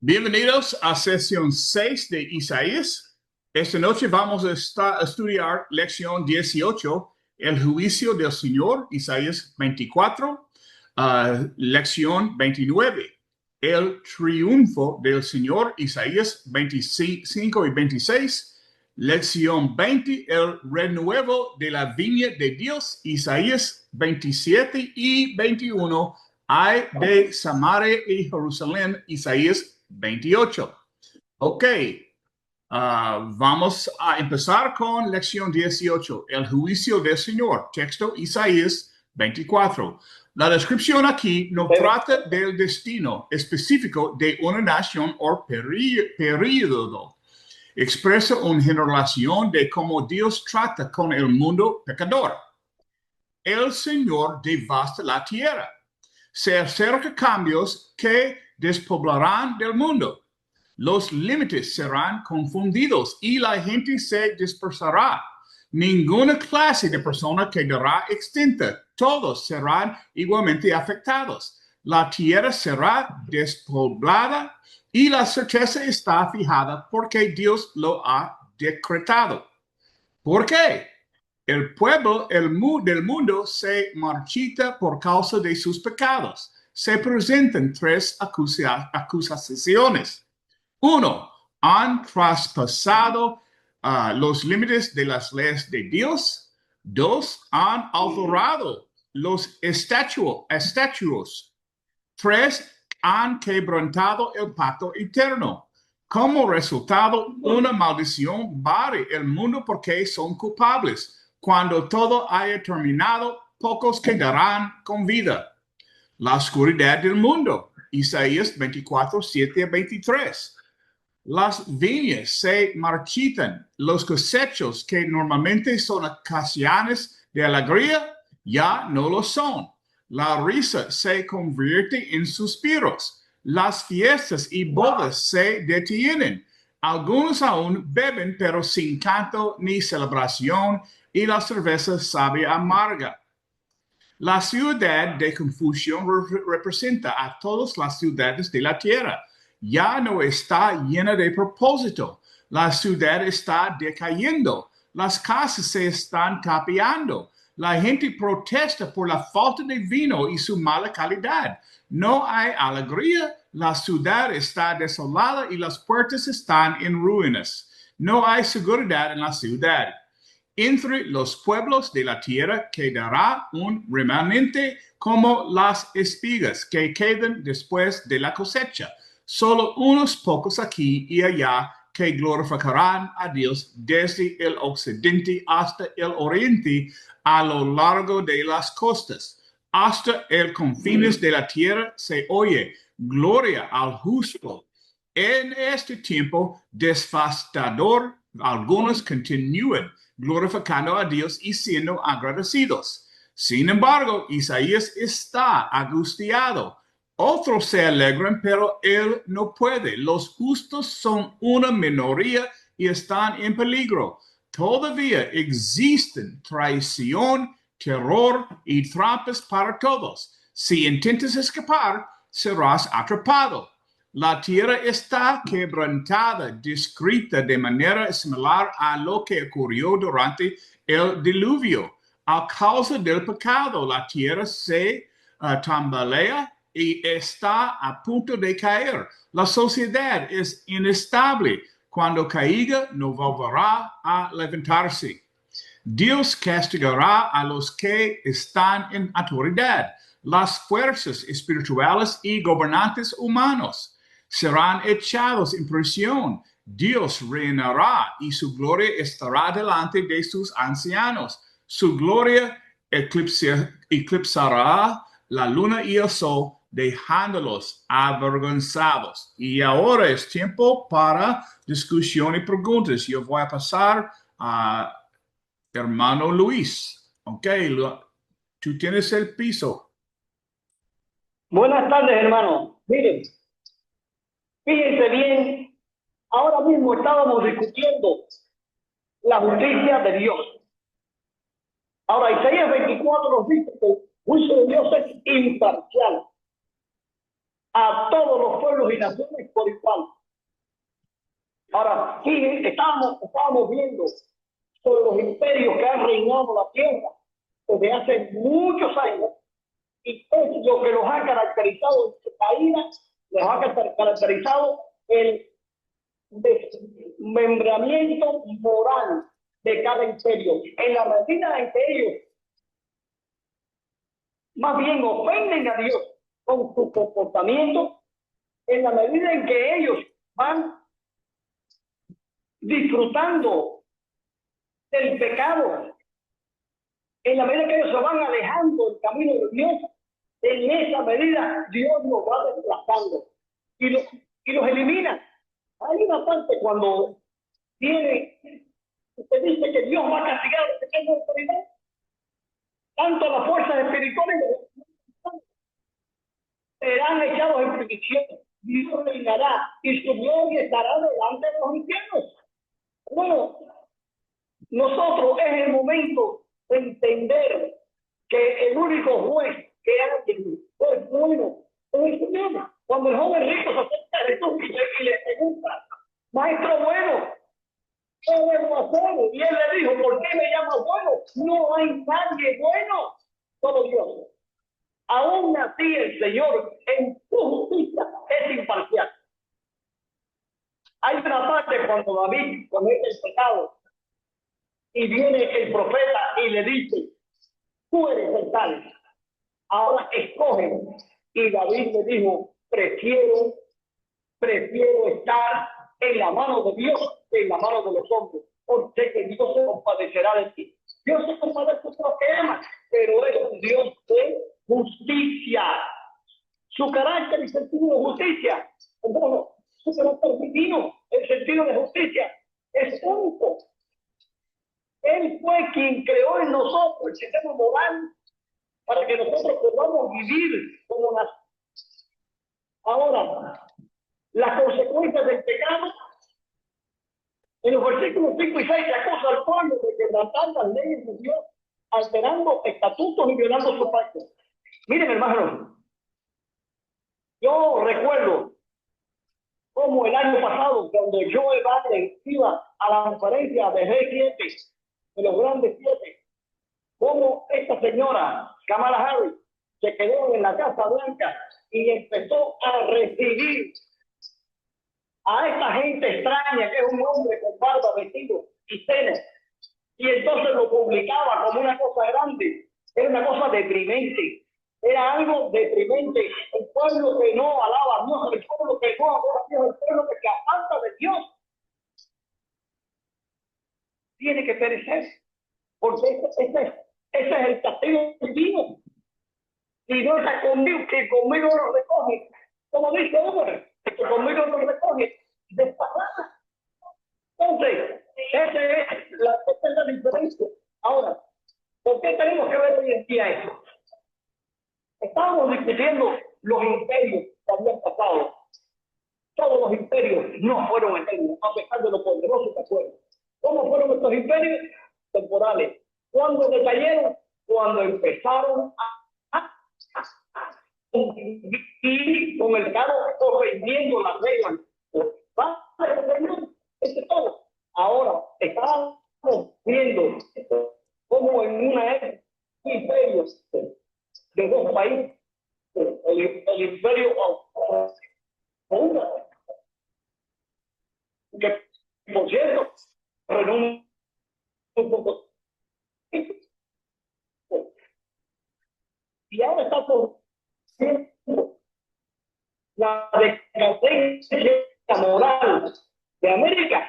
Bienvenidos a sesión 6 de Isaías. Esta noche vamos a estudiar lección 18, el juicio del Señor, Isaías 24, lección 29, el triunfo del Señor, Isaías 25 y 26, lección 20, el renuevo de la viña de Dios, Isaías 27 y 21, ay de Samaria y Jerusalén, Isaías 28. Ok, vamos a empezar con lección 18, el juicio del Señor, texto Isaías 24. La descripción aquí no trata del destino específico de una nación o período. Expresa una generación de cómo Dios trata con el mundo pecador. El Señor devasta la tierra. Se acercan cambios que despoblarán del mundo. Los límites serán confundidos y la gente se dispersará. Ninguna clase de persona quedará extinta. Todos serán igualmente afectados. La tierra será despoblada y la certeza está fijada porque Dios lo ha decretado. ¿Por qué? El pueblo del mundo se marchita por causa de sus pecados. Se presentan tres acusaciones. Uno, han traspasado los límites de las leyes de Dios. Dos, han alterado los estatutos. Tres, han quebrantado el pacto eterno. Como resultado, una maldición barre el mundo porque son culpables. Cuando todo haya terminado, pocos quedarán con vida. La oscuridad del mundo. Isaías 24, 7 a 23. Las viñas se marchitan. Los cosechos que normalmente son ocasiones de alegría ya no lo son. La risa se convierte en suspiros. Las fiestas y bodas se detienen. Algunos aún beben, pero sin canto ni celebración, y la cerveza sabe amarga. La ciudad de confusión representa a todas las ciudades de la tierra. Ya no está llena de propósito. La ciudad está decayendo. Las casas se están capeando. La gente protesta por la falta de vino y su mala calidad. No hay alegría. La ciudad está desolada y las puertas están en ruinas. No hay seguridad en la ciudad. Entre los pueblos de la tierra quedará un remanente como las espigas que quedan después de la cosecha. Solo unos pocos aquí y allá que glorificarán a Dios desde el occidente hasta el oriente, a lo largo de las costas. Hasta el confines de la tierra se oye gloria al justo. En este tiempo devastador, algunos continúan glorificando a Dios y siendo agradecidos. Sin embargo, Isaías está angustiado. Otros se alegran, pero él no puede. Los justos son una minoría y están en peligro. Todavía existen traición, terror y trampas para todos. Si intentas escapar, serás atrapado. La tierra está quebrantada, descrita de manera similar a lo que ocurrió durante el diluvio. A causa del pecado, la tierra se tambalea y está a punto de caer. La sociedad es inestable. Cuando caiga, no volverá a levantarse. Dios castigará a los que están en autoridad. Las fuerzas espirituales y gobernantes humanos serán echados en prisión. Dios reinará y su gloria estará delante de sus ancianos. Su gloria eclipsará la luna y el sol, dejándolos avergonzados. Y ahora es tiempo para discusión y preguntas. Yo voy a pasar a hermano Luis. Ok, tú tienes el piso. Buenas tardes, hermano. Miren, fíjense bien, ahora mismo estábamos discutiendo la justicia de Dios. Ahora, Isaías 24 nos dice que el juicio de Dios es imparcial. a todos los pueblos y naciones por igual. Ahora, fíjense, estábamos viendo sobre los imperios que han reinado la tierra desde hace muchos años, y es lo que los ha caracterizado en su caída, les ha caracterizado el desmembramiento moral de cada imperio. En la medida en que ellos más bien ofenden a Dios con su comportamiento, en la medida en que ellos van disfrutando del pecado, en la medida que ellos se van alejando del camino de Dios, en esa medida Dios los va desplazando y los elimina. Hay una parte cuando usted dice que Dios va a castigar a los que tengan autoridad, tanto las fuerzas espirituales serán echados en prisión. Dios reinará y su gloria estará delante de los infiernos. Bueno, nosotros es el momento de entender que el único juez que hay es bueno es el Señor. Cuando el joven rico se acerca a Jesús y le pregunta, maestro bueno, ¿qué debo hacer? Y él le dijo, ¿por qué me llamas bueno? No hay nadie bueno, solo Dios. Aún así el Señor en su justicia es imparcial. Hay una parte cuando David comete el pecado y viene el profeta y le dice, tú eres el tal, ahora escoge. Y David le dijo, prefiero estar en la mano de Dios que en la mano de los hombres, porque que Dios se compadecerá de ti. Dios se compadece de los que aman, pero es un Dios de justicia. Su carácter y sentido de justicia, bueno, su carácter divino, el sentido de justicia es único. Él fue quien creó en nosotros el sistema moral para que nosotros podamos vivir como nación. Ahora, las consecuencias del pecado, en los versículos 5 y 6 se acusa al pueblo de quebrantar las leyes de Dios, alterando estatutos y violando su pacto. Miren, hermanos, yo recuerdo como el año pasado, cuando Joe Biden iba a la conferencia de G7, de los grandes 7, como esta señora, Kamala Harris, se quedó en la Casa Blanca y empezó a recibir a esta gente extraña, que es un hombre con barba, vestido y tenis, y entonces lo publicaba como una cosa grande. Era una cosa deprimente, era algo deprimente. El pueblo que no alaba a Dios, el pueblo que no adora a Dios, el pueblo que se aparta de Dios, tiene que perecer, porque ese es el castigo divino. Y no está conmigo, que conmigo lo recoge, como dice hombre, que conmigo lo recoge de palabra. Entonces, esa es la diferencia. Ahora, ¿por qué tenemos que ver hoy en día eso? Estábamos discutiendo los imperios que habían pasado. Todos los imperios no fueron eternos, a pesar de lo poderosos que fueron. ¿Cómo fueron estos imperios? Temporales. ¿Cuándo decayeron? Cuando empezaron a y con el carro ofendiendo las reglas. Eso es todo. Ahora, estamos viendo como en una época imperio de dos países, el imperio que, por cierto, renunció un poco. Y ahora está por la decadencia moral de América.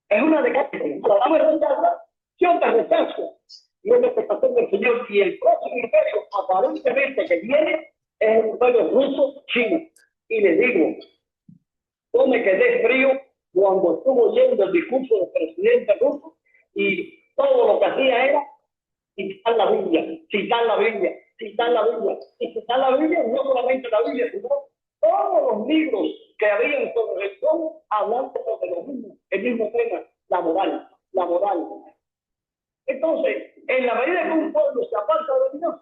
Es una decadencia. La rechazo de rechazo y es la expectación del Señor. Y el próximo imperio, aparentemente que viene, es el imperio ruso-chino. Y les digo, yo me quedé frío cuando estuvo oyendo el discurso del presidente ruso y todo lo que hacía era citar la Biblia, citar la Biblia, citar la Biblia. Y citar la Biblia, no solamente la Biblia, sino todos los libros que habían sobre religión hablando sobre lo mismo, el mismo tema, la moral, la moral. Entonces, en la medida que un pueblo se aparta de Dios,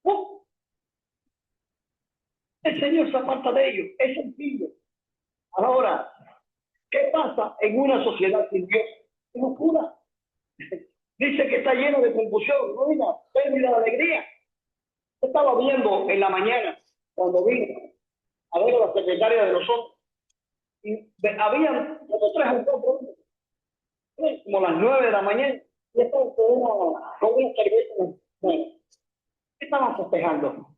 ¡pum!, El Señor se aparta de ellos. Es sencillo. Ahora, ¿qué pasa en una sociedad sin Dios? Es oscura. Dice que está lleno de confusión, ruina, pérdida de alegría. Estaba viendo en la mañana, cuando vino a ver a la secretaria de nosotros, y habían como 3 o 4 hombres, como las 9 de la mañana, y estaban con una cerveza. Bueno, estaban festejando.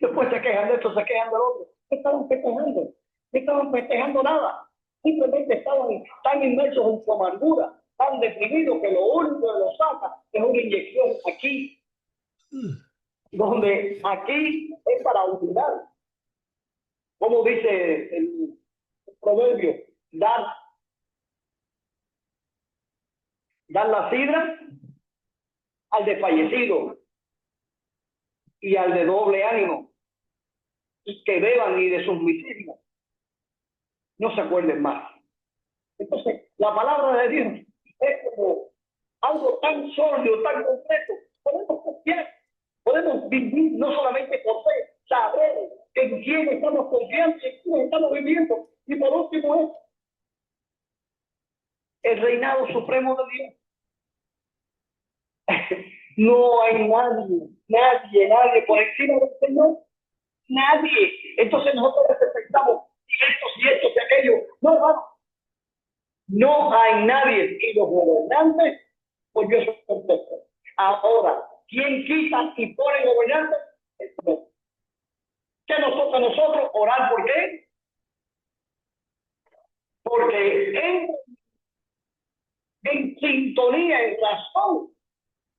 Después se quejan de esto, se quejan del otro. ¿Qué estaban festejando? No estaban festejando nada. Simplemente estaban tan inmersos en su amargura, tan deprimidos, que lo único que los saca es una inyección aquí, donde aquí es para unidad. Como dice el proverbio, dar la sidra al desfallecido y al de doble ánimo, y que beban y de sus miserias no se acuerden más. Entonces, la palabra de Dios es como algo tan sólido, tan concreto. Podemos confiar, podemos vivir no solamente por fe, saber en quién estamos confiando, en quién estamos viviendo. Y por último es el reinado supremo de Dios. No hay nadie por encima del Señor. Nadie. Entonces nosotros respetamos y estos y aquellos. No hay nadie. Y los gobernantes, pues yo soy perfecto. Ahora, ¿quién quita y pone gobernantes? ¿Qué nos toca a nosotros? Orar. ¿Por qué? Porque en sintonía, en razón,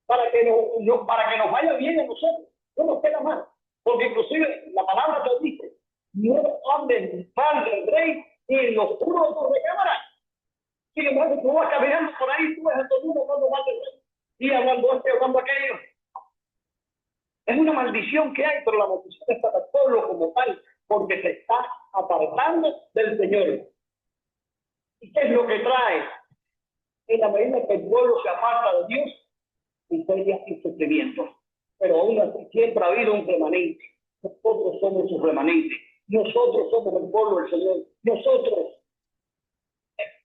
para que nos vaya bien a nosotros. No nos queda mal. Porque inclusive la palabra te dice, no hablen mal del rey ni en los oscuro de tu recámara. Sin embargo, tú vas caminando por ahí, tú ves a todo el mundo hablando mal del rey. Y hablando esto y hablando aquello. Es una maldición que hay, pero la maldición es para el pueblo como tal, porque se está apartando del Señor. ¿Y qué es lo que trae? En la medida que el pueblo se aparta de Dios, miseria y sufrimiento. Pero aún así siempre ha habido un remanente. Nosotros somos un remanente. Nosotros somos el pueblo del Señor. Nosotros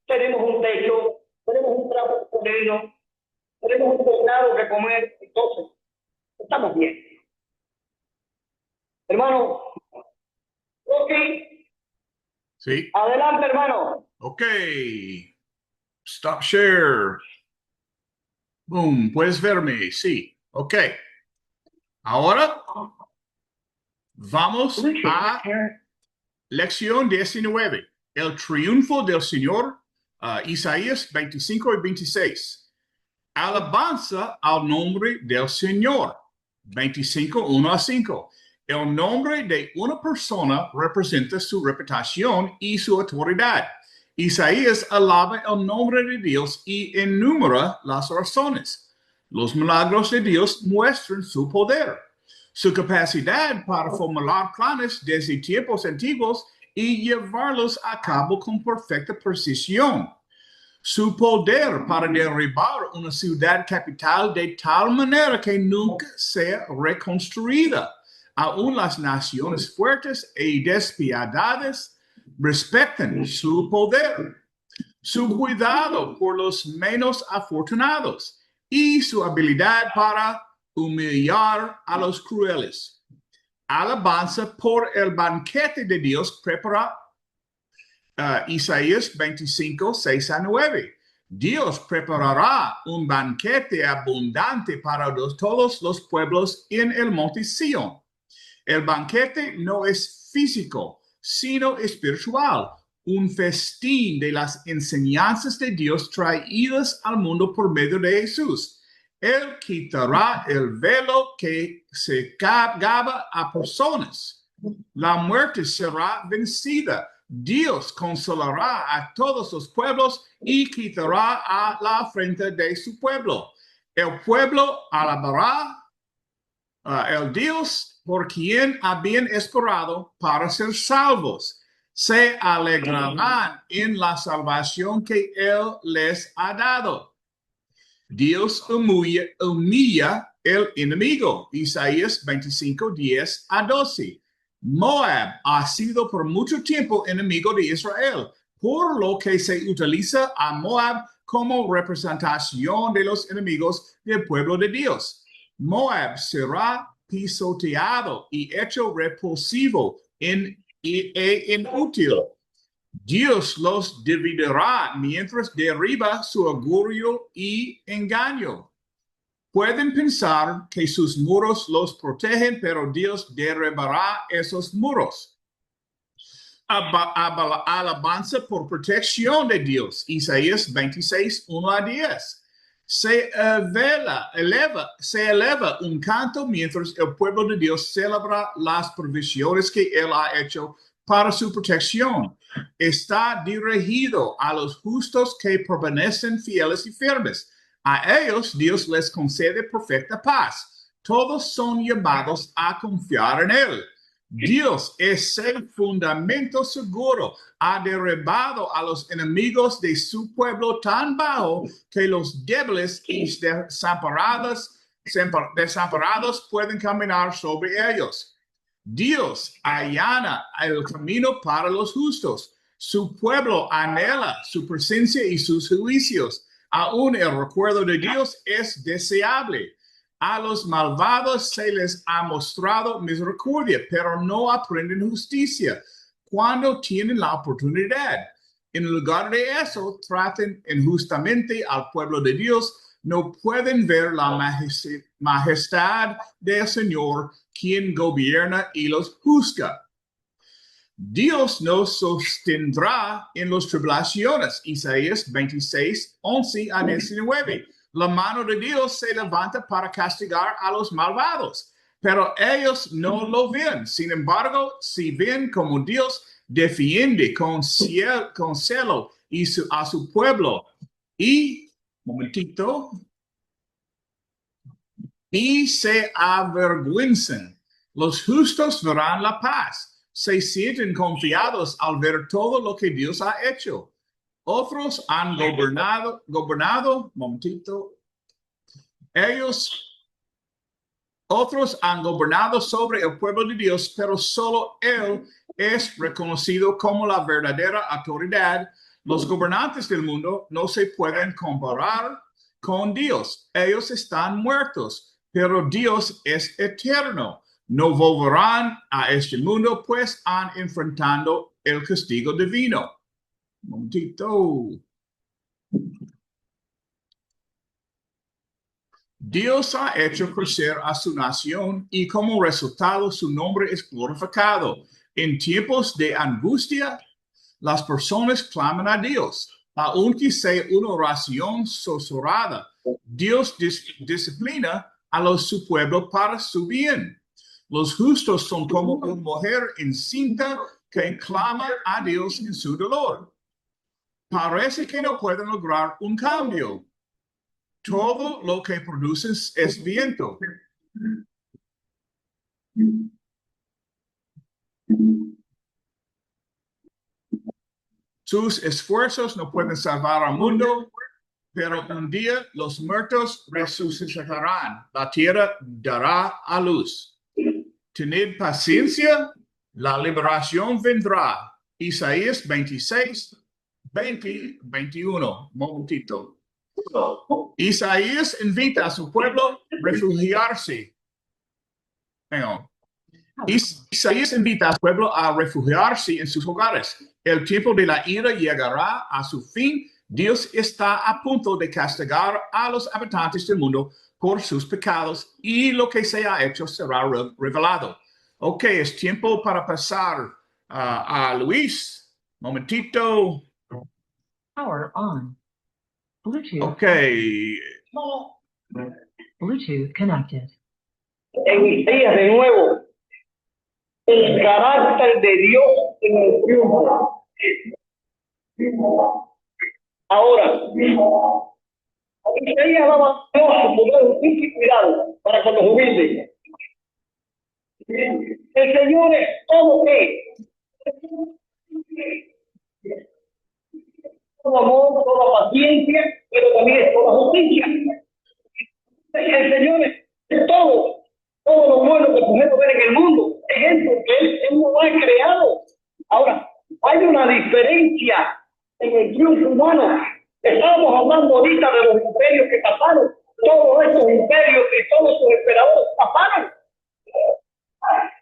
tenemos un techo, tenemos un trapo comino, tenemos un bocado que comer. Entonces, estamos bien. Hermano, ok. Sí. Adelante, hermano. Ok. Stop share. Boom. ¿Puedes verme? Sí. Ok. Ahora vamos a lección 19. El triunfo del Señor. Isaías 25 y 26. Alabanza al nombre del Señor. 25, 1 a 5. El nombre de una persona representa su reputación y su autoridad. Isaías alaba el nombre de Dios y enumera las razones. Los milagros de Dios muestran su poder, su capacidad para formular planes desde tiempos antiguos y llevarlos a cabo con perfecta precisión. Su poder para derribar una ciudad capital de tal manera que nunca sea reconstruida. Aún las naciones fuertes y despiadadas respetan su poder, su cuidado por los menos afortunados y su habilidad para humillar a los crueles. Alabanza por el banquete de Dios preparado. Isaías 25, 6 a 9. Dios preparará un banquete abundante para todos los pueblos en el monte Sion. El banquete no es físico, sino espiritual, un festín de las enseñanzas de Dios traídas al mundo por medio de Jesús. Él quitará el velo que se cegaba a personas. La muerte será vencida. Dios consolará a todos los pueblos y quitará a la afrenta de su pueblo. El pueblo alabará el Dios por quien habían esperado para ser salvos. Se alegrarán en la salvación que Él les ha dado. Dios humilla el enemigo. Isaías 25, 10 a 12. Moab ha sido por mucho tiempo enemigo de Israel, por lo que se utiliza a Moab como representación de los enemigos del pueblo de Dios. Moab será pisoteado y hecho repulsivo e inútil. Dios los dividirá mientras derriba su orgullo y engaño. Pueden pensar que sus muros los protegen, pero Dios derribará esos muros. Alabanza por protección de Dios. Isaías 26, 1 a 10. Se eleva un canto mientras el pueblo de Dios celebra las provisiones que Él ha hecho para su protección. Está dirigido a los justos que permanecen fieles y firmes. A ellos Dios les concede perfecta paz. Todos son llamados a confiar en Él. Dios es el fundamento seguro. Ha derribado a los enemigos de su pueblo tan bajo que los débiles y desamparados pueden caminar sobre ellos. Dios allana el camino para los justos. Su pueblo anhela su presencia y sus juicios. Aún el recuerdo de Dios es deseable. A los malvados se les ha mostrado misericordia, pero no aprenden justicia cuando tienen la oportunidad. En lugar de eso, traten injustamente al pueblo de Dios. No pueden ver la majestad del Señor, quien gobierna y los juzga. Dios nos sostendrá en las tribulaciones. Isaías 26, 11 a 19. La mano de Dios se levanta para castigar a los malvados, pero ellos no lo ven. Sin embargo, si ven como Dios defiende con celo a su pueblo y se avergüenzan, los justos verán la paz. Se sienten confiados al ver todo lo que Dios ha hecho. Otros han gobernado, otros han gobernado sobre el pueblo de Dios, pero solo Él es reconocido como la verdadera autoridad. Los gobernantes del mundo no se pueden comparar con Dios. Ellos están muertos, pero Dios es eterno. No volverán a este mundo, pues han enfrentado el castigo divino. Un momentito. Dios ha hecho crecer a su nación y como resultado su nombre es glorificado. En tiempos de angustia, las personas claman a Dios. Aunque sea una oración susurrada, Dios disciplina a su pueblo para su bien. Los justos son como una mujer encinta que clama a Dios en su dolor. Parece que no pueden lograr un cambio. Todo lo que produces es viento. Sus esfuerzos no pueden salvar al mundo, pero un día los muertos resucitarán. La tierra dará a luz. Tened paciencia, la liberación vendrá. Isaías 26, 20, 21. Momentito. Isaías invita a su pueblo a refugiarse. Isaías invita a su pueblo a refugiarse en sus hogares. El tiempo de la ira llegará a su fin. Dios está a punto de castigar a los habitantes del mundo por sus pecados y lo que se ha hecho será revelado. Ok, es tiempo para pasar a Luis. Momentito. Power on. Bluetooth. Ok. Bluetooth connected. En Isaías de nuevo, el carácter de Dios en el triunfo. Ahora, Isaías daba a Dios su poder y cuidado para con los humildes. El Señor es todo todo amor, toda paciencia, pero también es toda justicia. El Señor es de todo lo bueno que podemos ver en el mundo. Ejemplo, que él no lo ha creado. Ahora, hay una diferencia en el triunfo humano. Estábamos hablando ahorita de los imperios que pasaron. Todos esos imperios y todos esos emperadores pasaron.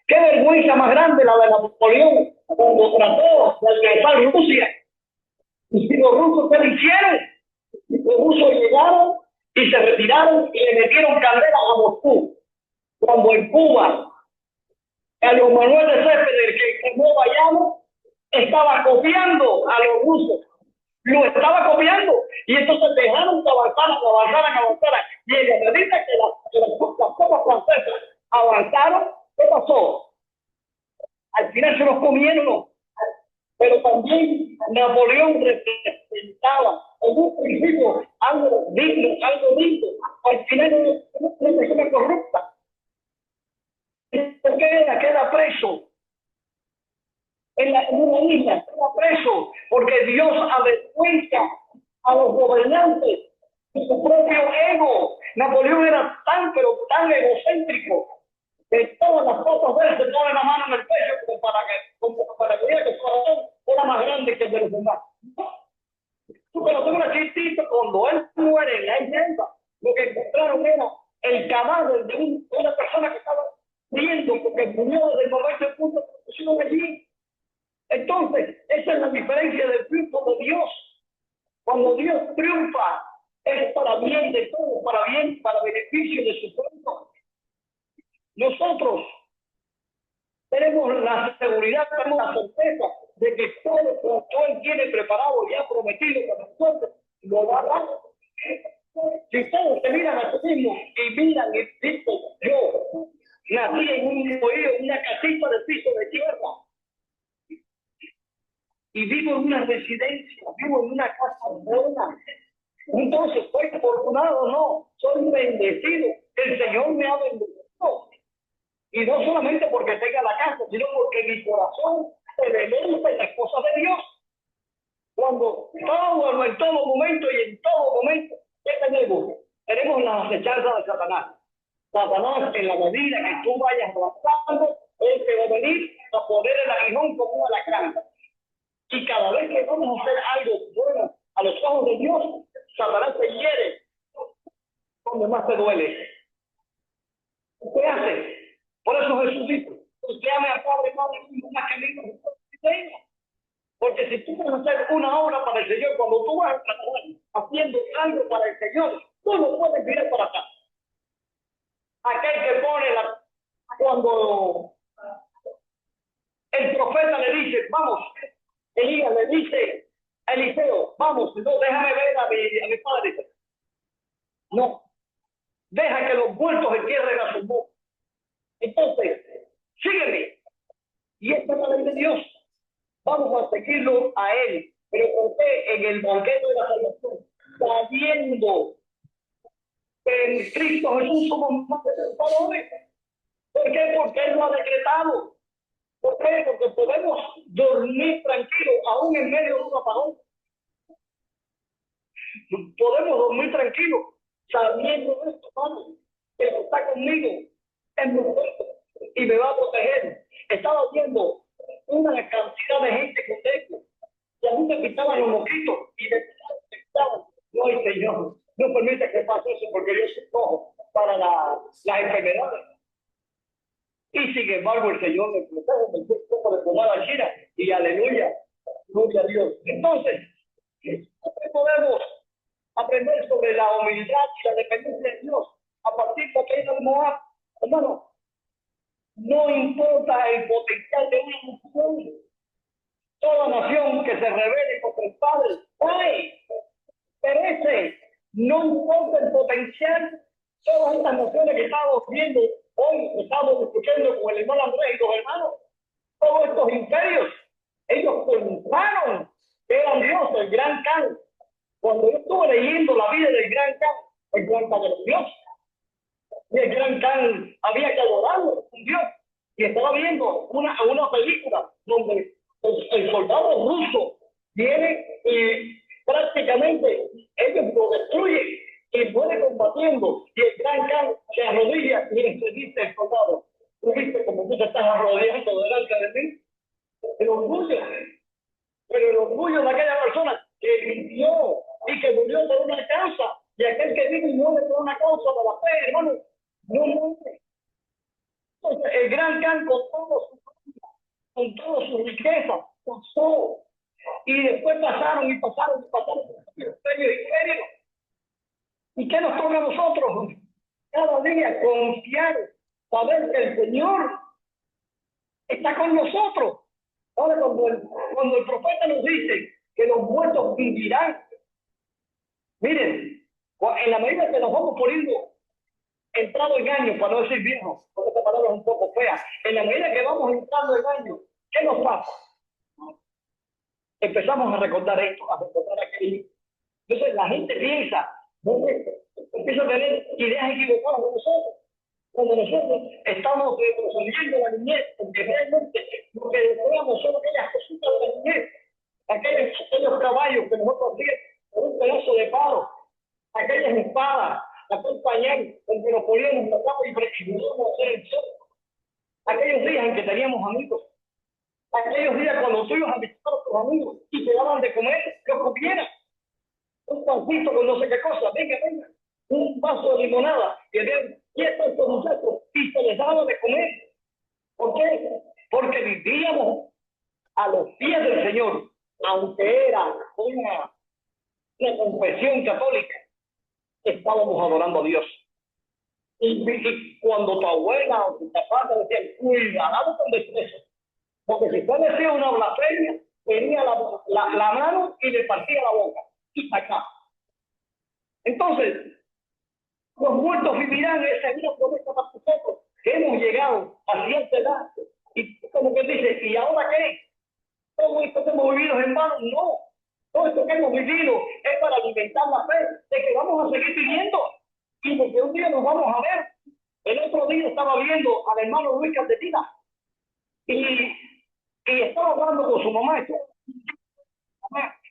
Qué vergüenza más grande la de Napoleón cuando trató de alcanzar Rusia. Y los rusos, ¿qué le hicieron? Los rusos llegaron y se retiraron y le metieron candela a Moscú. Cuando en Cuba, Carlos Manuel de Céspedes, que quemó Bayamo, estaba copiando a los rusos. Lo estaba copiando. Y entonces dejaron que avanzaran. Y en la medida que las tropas francesas avanzaron, ¿qué pasó? Al final se los comieron. Pero también Napoleón representaba en un principio algo digno. Al final es una persona corrupta. ¿Por qué queda preso? En una isla, queda preso, porque Dios avergüenza a los gobernantes de su propio ego. Napoleón era tan egocéntrico que todas las cosas de él se ponen la mano en el pecho como para que vea que su corazón era más grande que el de los demás. Pero tengo una chispita, cuando él muere en la isla, lo que encontraron era el cadáver de una persona que estaba muriendo porque murió desde el momento en punto que pusieron allí. Entonces, esa es la diferencia del triunfo de Dios. Cuando Dios triunfa, es para bien de todos, para beneficio de su pueblo. Nosotros tenemos la seguridad, tenemos la certeza de que todo cuanto Él tiene preparado y ha prometido para nosotros, lo va a dar. Si todos se miran a sí mismos y miran y dicen, yo nací en una casita de piso de tierra y vivo en una residencia, vivo en una casa buena, entonces soy afortunado, no, soy bendecido. El Señor me ha bendecido. Y no solamente porque tenga la casa, sino porque mi corazón se deleita en las cosas de Dios. Cuando en todo momento y en todo momento, ¿qué tenemos? Tenemos la acechanza de Satanás. Satanás, en la medida que tú vayas avanzando, él te va a venir a poner el aguijón como un alacrán. Y cada vez que vamos a hacer algo bueno a los ojos de Dios, Satanás te hiere donde más te duele. ¿Qué hace? Por eso Jesús dijo, usted ame al Padre, Padre, más que mí, porque si tú vas a hacer una obra para el Señor, cuando tú vas a trabajar haciendo algo para el Señor, tú no puedes mirar para acá. Aquel que pone cuando el profeta le dice, vamos, Elías le dice a Eliseo, vamos, no, déjame ver a mi padre. No, deja que los muertos entierren a sus muertos. Entonces, sígueme. Y esta es la ley de Dios. Vamos a seguirlo a Él. Pero ¿por qué en el banquete de la salvación? Sabiendo que en Cristo Jesús somos más vencedores. ¿Por qué? Porque Él lo ha decretado. ¿Por qué? Porque podemos dormir tranquilos aún en medio de un apagón. Podemos dormir tranquilos sabiendo de esto, Padre, que está conmigo, es muy fuerte y me va a proteger. Estaba viendo una cantidad de gente contenta y a mí me picaban los moquitos y me pensaban, no, Señor, no permite que pase eso porque yo soy cojo para las enfermedades. Y sin embargo el Señor me protege, me dio un poco de pomada china y aleluya, gloria a Dios. Entonces, podemos aprender sobre la humildad y la dependencia de Dios a partir de aquella de Moab. Hermano, no importa el potencial de una nación, toda nación que se rebele contra el Padre, perece. No importa el potencial, todas estas naciones que estamos viendo hoy, estamos escuchando con el hermano Andrés y los hermanos, todos estos imperios, ellos pensaron que eran Dios, el gran Khan. Cuando yo estuve leyendo la vida del gran Khan era Dios. Y el gran Khan había que adorarlo, un Dios. Y estaba viendo una película donde el soldado ruso viene y prácticamente ellos lo destruyen y muere combatiendo, y el gran Can se arrodilla y le dice el soldado, tú viste como tú te estás arrodillando delante de mí. El orgullo, pero el orgullo de aquella persona que vivió y que murió por una causa, y aquel que vive y muere por una causa de la fe, hermano, no muere. Entonces, el gran Can con toda su riqueza, pasó, y después pasaron. ¿Y qué nos toca a nosotros? Cada día confiar, saber que el Señor está con nosotros. Ahora, cuando el profeta nos dice que los muertos vivirán, miren, en la medida que nos vamos poniendo entrado en años, para no decir viejos, porque esta palabra es un poco fea, en la medida que vamos entrando en años, ¿qué nos pasa? Empezamos a recordar esto, a recordar aquello. Entonces la gente piensa, empieza a tener ideas equivocadas de nosotros. Cuando nosotros estamos retrocediendo la niñez, porque realmente lo que deseamos son aquellas cositas de la niñez, aquellos caballos que nosotros hacíamos con un pedazo de palo, aquellas espadas, aquel pañal en que nos poníamos la cama y preferíamos hacer el sol, aquellos días en que teníamos amigos, aquellos días cuando tú ibas a visitar a tus amigos y te daban de comer, que comieras un pancito con no sé qué cosa, venga, un vaso de limonada, y estos muchachos, y se les daba de comer. ¿Por qué? Porque vivíamos a los pies del Señor, aunque era una confesión católica, estábamos adorando a Dios. Y cuando tu abuela o tu papá te decían, cuidado con desprecio, porque si usted decía una blasfemia, venía la mano y le partía la boca y sacaba. Entonces, los muertos vivirán, esa es una promesa para nosotros, que hemos llegado a cierta edad. Y como que dice, ¿y ahora qué? ¿Todo esto que hemos vivido es en vano? No. Todo esto que hemos vivido es para alimentar la fe de que vamos a seguir viviendo y de que un día nos vamos a ver. El otro día estaba viendo al hermano Luis Caldetina y estaba hablando con su mamá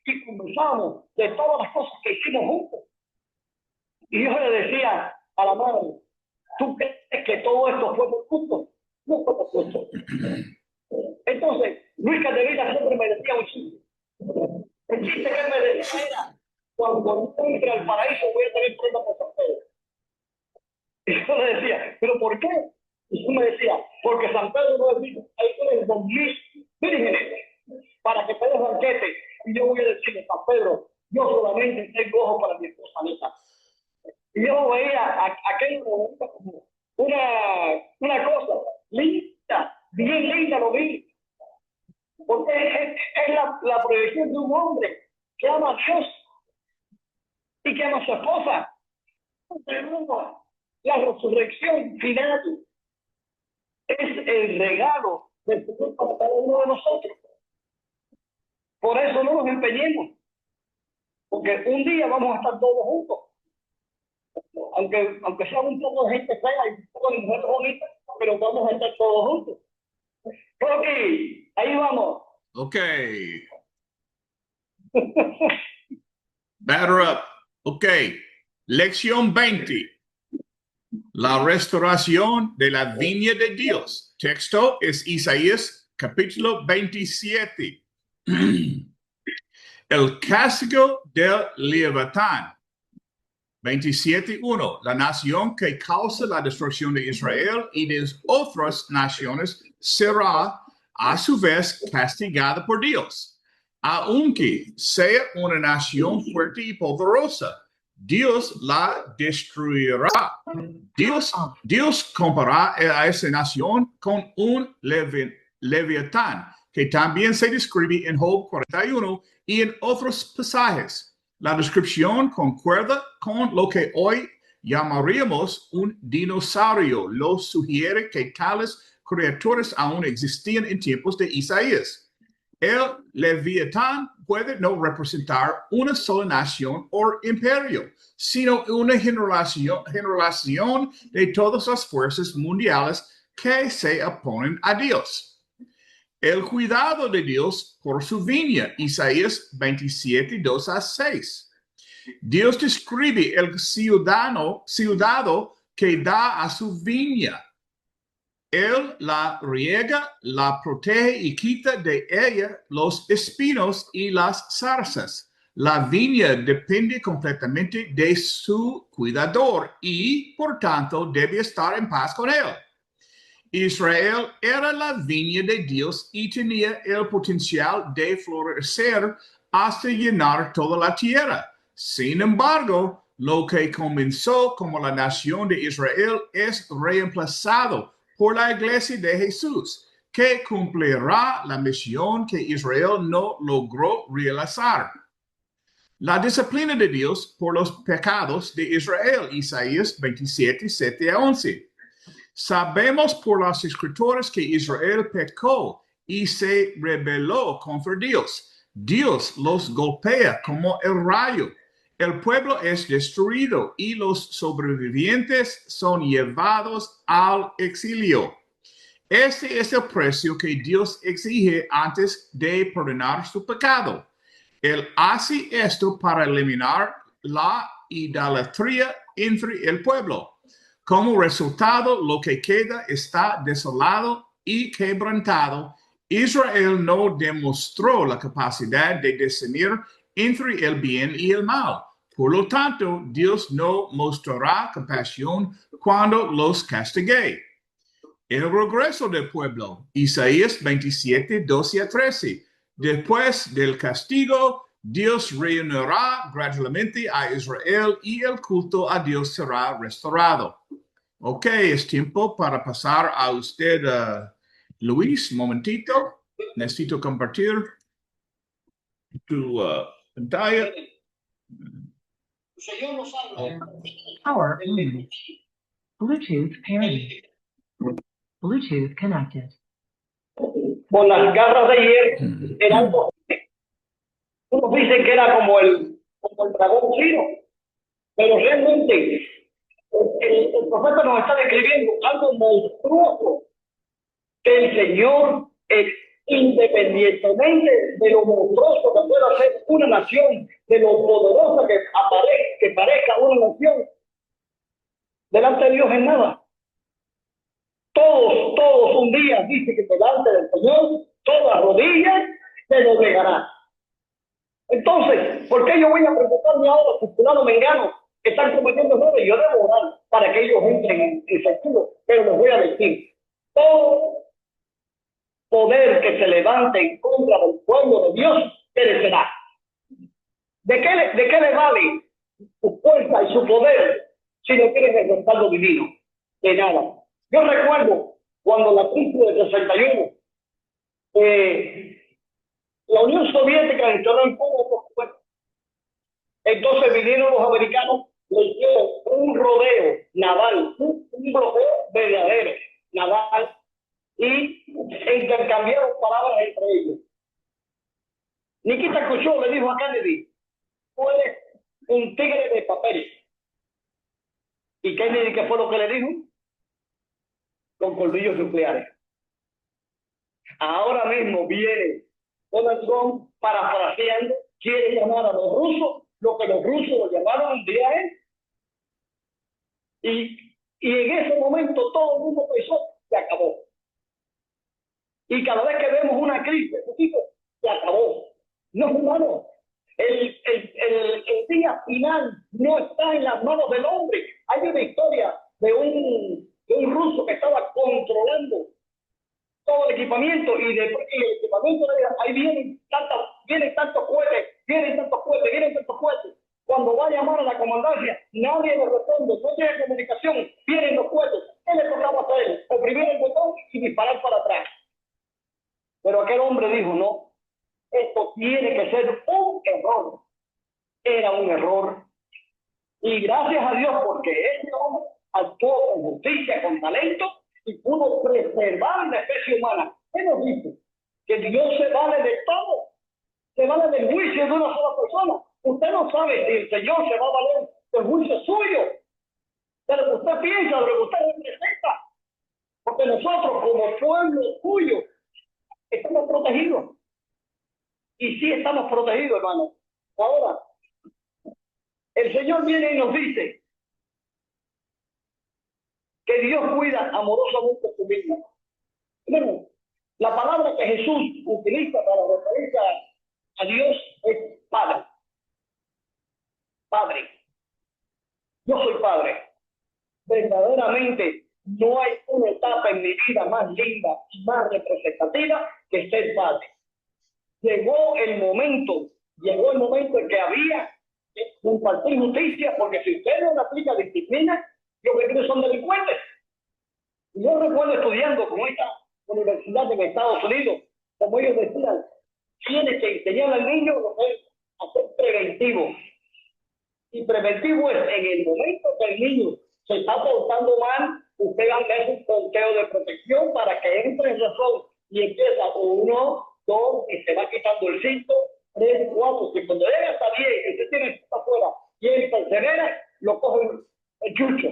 y conversamos de todas las cosas que hicimos juntos. Y yo le decía a la madre, ¿tú crees que todo esto fue por gusto? No fue por gusto. Entonces, Luis Caldetina siempre me decía un chiste. El chiste que me decía era, cuando entre al paraíso voy a tener pruebas por San Pedro. Y yo le decía, ¿pero por qué? Y tú me decía, porque San Pedro no es dicho, ahí tienes 2000 vírgenes para que te des banquete. Y yo voy a decirle, San Pedro, yo solamente tengo ojos para mi esposa Anita. Y yo veía aquello como una cosa linda, bien linda lo vi. Porque es la proyección de un hombre que ama a Dios y que ama a su esposa. La resurrección final es el regalo del Señor para cada uno de nosotros. Por eso no nos empeñemos, porque un día vamos a estar todos juntos. Aunque sea un poco de gente fea y un poco de mujeres bonitas, pero vamos a estar todos juntos. Ok, ahí vamos. Ok. Batter up. Ok. Lección 20. La restauración de la viña de Dios. Texto es Isaías capítulo 27. El castigo del Leviatán. 27:1. La nación que causa la destrucción de Israel y de otras naciones será a su vez castigada por Dios. Aunque sea una nación fuerte y poderosa, Dios la destruirá. Dios comparará a esa nación con un leviatán, que también se describe en Job 41 y en otros pasajes. La descripción concuerda con lo que hoy llamaríamos un dinosaurio. Lo sugiere que tales criaturas aún existían en tiempos de Isaías. El Leviatán puede no representar una sola nación o imperio, sino una generación de todas las fuerzas mundiales que se oponen a Dios. El cuidado de Dios por su viña, Isaías 27, 2-6. Dios describe el ciudadano que da a su viña. Él la riega, la protege y quita de ella los espinos y las zarzas. La viña depende completamente de su cuidador y, por tanto, debe estar en paz con él. Israel era la viña de Dios y tenía el potencial de florecer hasta llenar toda la tierra. Sin embargo, lo que comenzó como la nación de Israel es reemplazado por la iglesia de Jesús, que cumplirá la misión que Israel no logró realizar. La disciplina de Dios por los pecados de Israel, Isaías 27, 7 a 11. Sabemos por las escrituras que Israel pecó y se rebeló contra Dios. Dios los golpea como el rayo. El pueblo es destruido y los sobrevivientes son llevados al exilio. Este es el precio que Dios exige antes de perdonar su pecado. Él hace esto para eliminar la idolatría entre el pueblo. Como resultado, lo que queda está desolado y quebrantado. Israel no demostró la capacidad de discernir entre el bien y el mal. Por lo tanto, Dios no mostrará compasión cuando los castigue. El regreso del pueblo, Isaías 27, 12 a 13. Después del castigo, Dios reunirá gradualmente a Israel y el culto a Dios será restaurado. Ok, es tiempo para pasar a usted, Luis, un momentito. Necesito compartir tu pantalla. Power on. Bluetooth pairing. Bluetooth connected. Con las garras de hierro, era algo. Unos dicen que era como el dragón chino, pero realmente el profeta nos está describiendo algo monstruoso que el Señor, independientemente de lo monstruoso que pueda ser una nación, de lo poderosa que parezca una nación, delante de Dios es nada. Todos un día dice que delante del Señor, toda rodilla se doblegará. Entonces, ¿por qué yo voy a preocuparme ahora si fulano mengano están cometiendo errores? Yo debo orar para que ellos entren en sentido, pero les voy a decir, todo poder que se levante en contra del pueblo de Dios perecerá. ¿De qué le vale su fuerza y su poder si no tienen el respaldo divino? De nada. Yo recuerdo cuando la crisis del 61, la Unión Soviética entró en Cuba. Entonces vinieron los americanos, le hicieron un rodeo naval, un rodeo verdadero naval, y intercambiaron palabras entre ellos. Nikita Khrushchev le dijo a Kennedy, tú eres un tigre de papel. ¿Y Kennedy qué fue lo que le dijo? Con colmillos nucleares. Ahora mismo viene Donald Trump parafraseando, quiere llamar a los rusos lo que los rusos lo llamaron un día él. Y en ese momento todo el mundo pensó, se acabó. Y cada vez que vemos una crisis, se acabó. No, hermano, el día final no está en las manos del hombre. Hay una historia de un ruso que estaba controlando todo el equipamiento y el equipamiento ahí vienen tantos cohetes. Cuando va a llamar a la comandancia, nadie le responde, no tiene comunicación, vienen los cohetes. ¿Qué le tocaba hacer? Oprimir el botón y disparar para atrás. Pero aquel hombre dijo, no, esto tiene que ser un error. Era un error. Y gracias a Dios, porque ese hombre actuó con justicia, con talento, y pudo preservar la especie humana. ¿Qué nos dice? Que Dios se vale de todo. Se vale del juicio de una sola persona. Usted no sabe si el Señor se va a valer del juicio suyo, de lo que usted piensa, de lo que usted representa. Porque nosotros, como pueblo suyo, estamos protegidos. Y sí estamos protegidos, hermano. Ahora, El Señor viene y nos dice que Dios cuida amorosamente su vida. Bueno, la palabra que Jesús utiliza para referirse a Dios es Padre. Padre. Yo soy padre. Verdaderamente no hay una etapa en mi vida más linda y más representativa que ser padre. Llegó el momento en que había que impartir justicia, porque si usted no aplica disciplina, lo que tiene son delincuentes. Yo recuerdo estudiando con esta universidad en Estados Unidos, como ellos decían, tiene que enseñar al niño lo que es hacer preventivo. Y preventivo es en el momento que el niño se está portando mal, usted hace un conteo de protección para que entre en razón y empieza con 1, 2 y se va quitando el 5, 3, 4. Si cuando llega hasta 10 y usted tiene el afuera y él persevera, lo coge el chucho.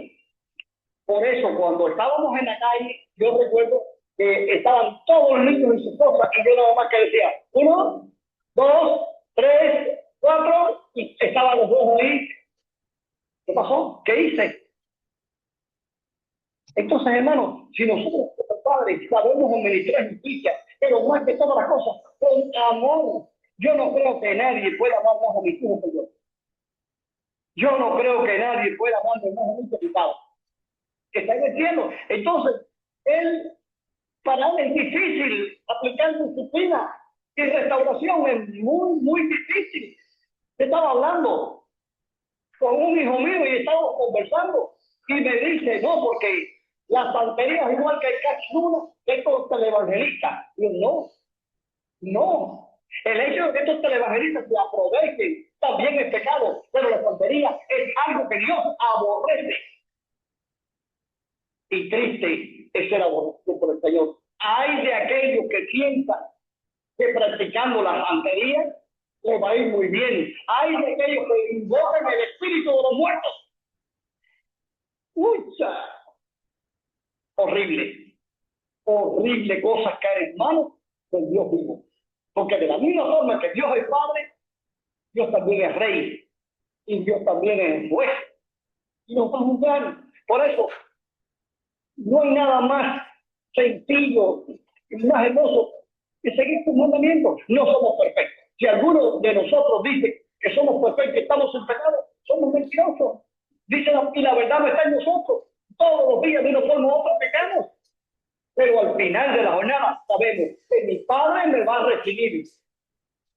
Por eso, cuando estábamos en la calle, yo recuerdo que estaban todos los niños y sus cosas, y yo nada más que decía 1, 2, 3, 4, y estaban los dos ahí. ¿Qué pasó? ¿Qué hice? Entonces, hermanos, si nosotros como padres sabemos administrar justicia, pero más que todas las cosas, con amor, yo no creo que nadie pueda amar más a mis hijos que yo. Yo no creo que nadie pueda amarme más a mí que mi padre. ¿Está entendiendo? Entonces, para él es difícil aplicar disciplina y restauración, es muy, muy difícil. Yo estaba hablando con un hijo mío y estábamos conversando y me dice, no, porque la santería es igual que el cachuna, que estos televangelistas. Y yo, no. El hecho de que estos televangelistas se aprovechen también es pecado, pero la santería es algo que Dios aborrece. Y triste es ser aborrecido por el Señor. Hay de aquellos que piensan que practicando la santería le va a ir muy bien. Hay de aquellos que invocan el espíritu de los muertos. ¡Ucha! Horrible. Horrible cosas caen en manos de Dios vivo. Porque de la misma forma que Dios es Padre, Dios también es Rey. Y Dios también es Juez. Y nos va a juzgar. Por eso, no hay nada más sencillo y más hermoso que seguir sus mandamientos. No somos perfectos. Si alguno de nosotros dice que somos perfectos, estamos en pecado, somos mentirosos. Dice y la verdad no está en nosotros. Todos los días de una forma u otra pecamos. Pero al final de la jornada sabemos que mi Padre me va a recibir.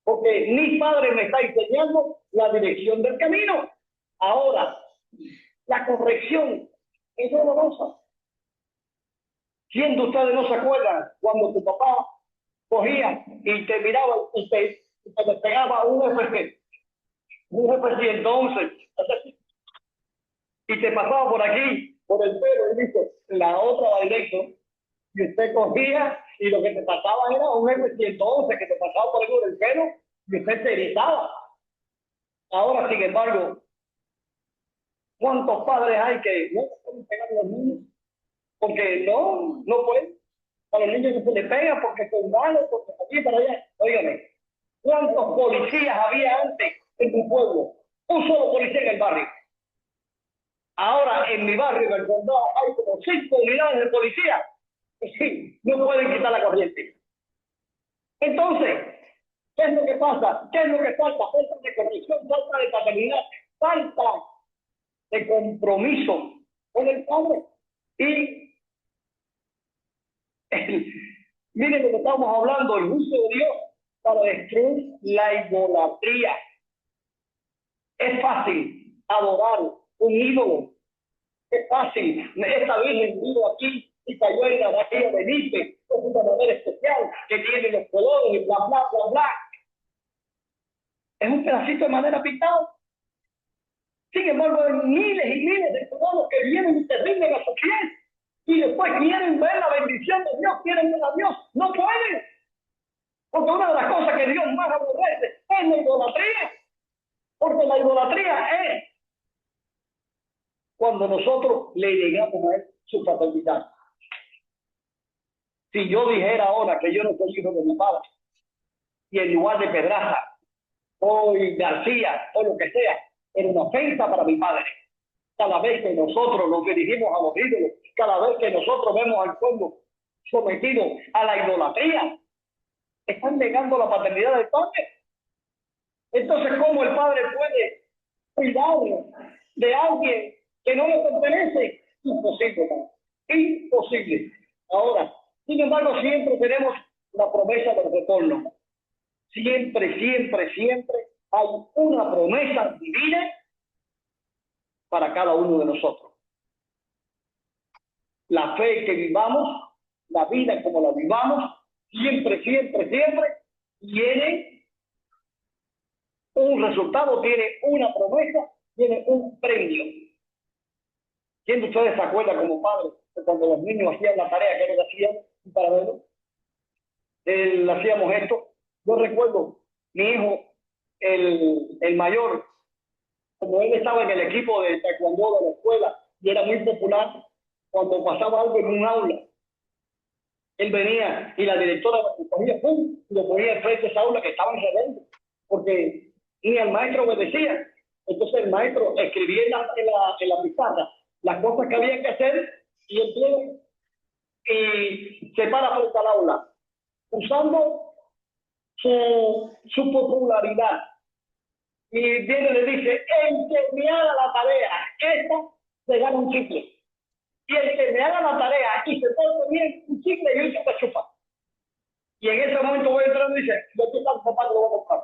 Porque mi Padre me está enseñando la dirección del camino. Ahora, la corrección es dolorosa. ¿Quién de ustedes no se acuerda cuando tu papá cogía y te miraba y te despegaba un F-111 y te pasaba por aquí, por el pelo y dice, la otra va directo? Y usted cogía y lo que te pasaba era un F-111 que te pasaba por el pelo y usted se erizaba. Ahora, sin embargo, ¿cuántos padres hay que no pueden pegar a los niños? Porque no pueden. A los niños que se les pega porque son malos, porque aquí para allá. Óigame, ¿cuántos policías había antes en tu pueblo? Un solo policía en el barrio. Ahora en mi barrio, en el condado, hay como 5 unidades de policía. Y sí, no pueden quitar la corriente. Entonces, ¿qué es lo que pasa? ¿Qué es lo que falta? Falta de corrección, falta de paternidad, falta de compromiso con el Padre. Y miren lo que estamos hablando, el juicio de Dios para destruir la idolatría. Es fácil adorar un ídolo. Es fácil. Esta virgen vino aquí y cayó en la bahía de Nipe. Es una manera especial que tiene los colores y bla, bla, bla, bla. Es un pedacito de madera pintado. Sin embargo, hay miles y miles de ciudadanos que vienen y se rinden a sus pies y después quieren ver la bendición de Dios, quieren ver a Dios. No pueden. Porque una de las cosas que Dios más aborrece es la idolatría. Porque la idolatría es cuando nosotros le negamos a él su paternidad. Si yo dijera ahora que yo no soy hijo de mi padre, y en lugar de Pedraza, o García, o lo que sea, era una ofensa para mi Padre. Cada vez que nosotros nos dirigimos a los ídolos, cada vez que nosotros vemos al pueblo sometido a la idolatría, están negando la paternidad del Padre. Entonces, ¿cómo el Padre puede cuidar de alguien que no le pertenece? Imposible, ¿no? Imposible. Ahora, sin embargo, siempre tenemos la promesa del retorno. Siempre, siempre, siempre hay una promesa divina para cada uno de nosotros. La fe que vivamos, la vida como la vivamos, siempre, siempre, siempre tiene un resultado, tiene una promesa, tiene un premio. ¿Quién de ustedes se acuerda como padre de cuando los niños hacían la tarea que ellos hacían para verlo? Hacíamos esto. Yo recuerdo, mi hijo, el mayor, como él estaba en el equipo de taekwondo de la escuela y era muy popular, cuando pasaba algo en un aula, él venía y la directora lo cogía, ¡pum!, y lo ponía enfrente de esa aula que estaban rebeldes, porque ni al maestro obedecía. Entonces el maestro escribía en la pizarra las cosas que había que hacer y él viene y se para frente al aula, usando su popularidad. Y viene y le dice: el que me haga la tarea, esta se gana un chicle. Y el que me haga la tarea y se porte bien, un chicle y un chupa chupa. Y en ese momento voy entrando y dice: yo estoy tan papá que lo voy a comprar.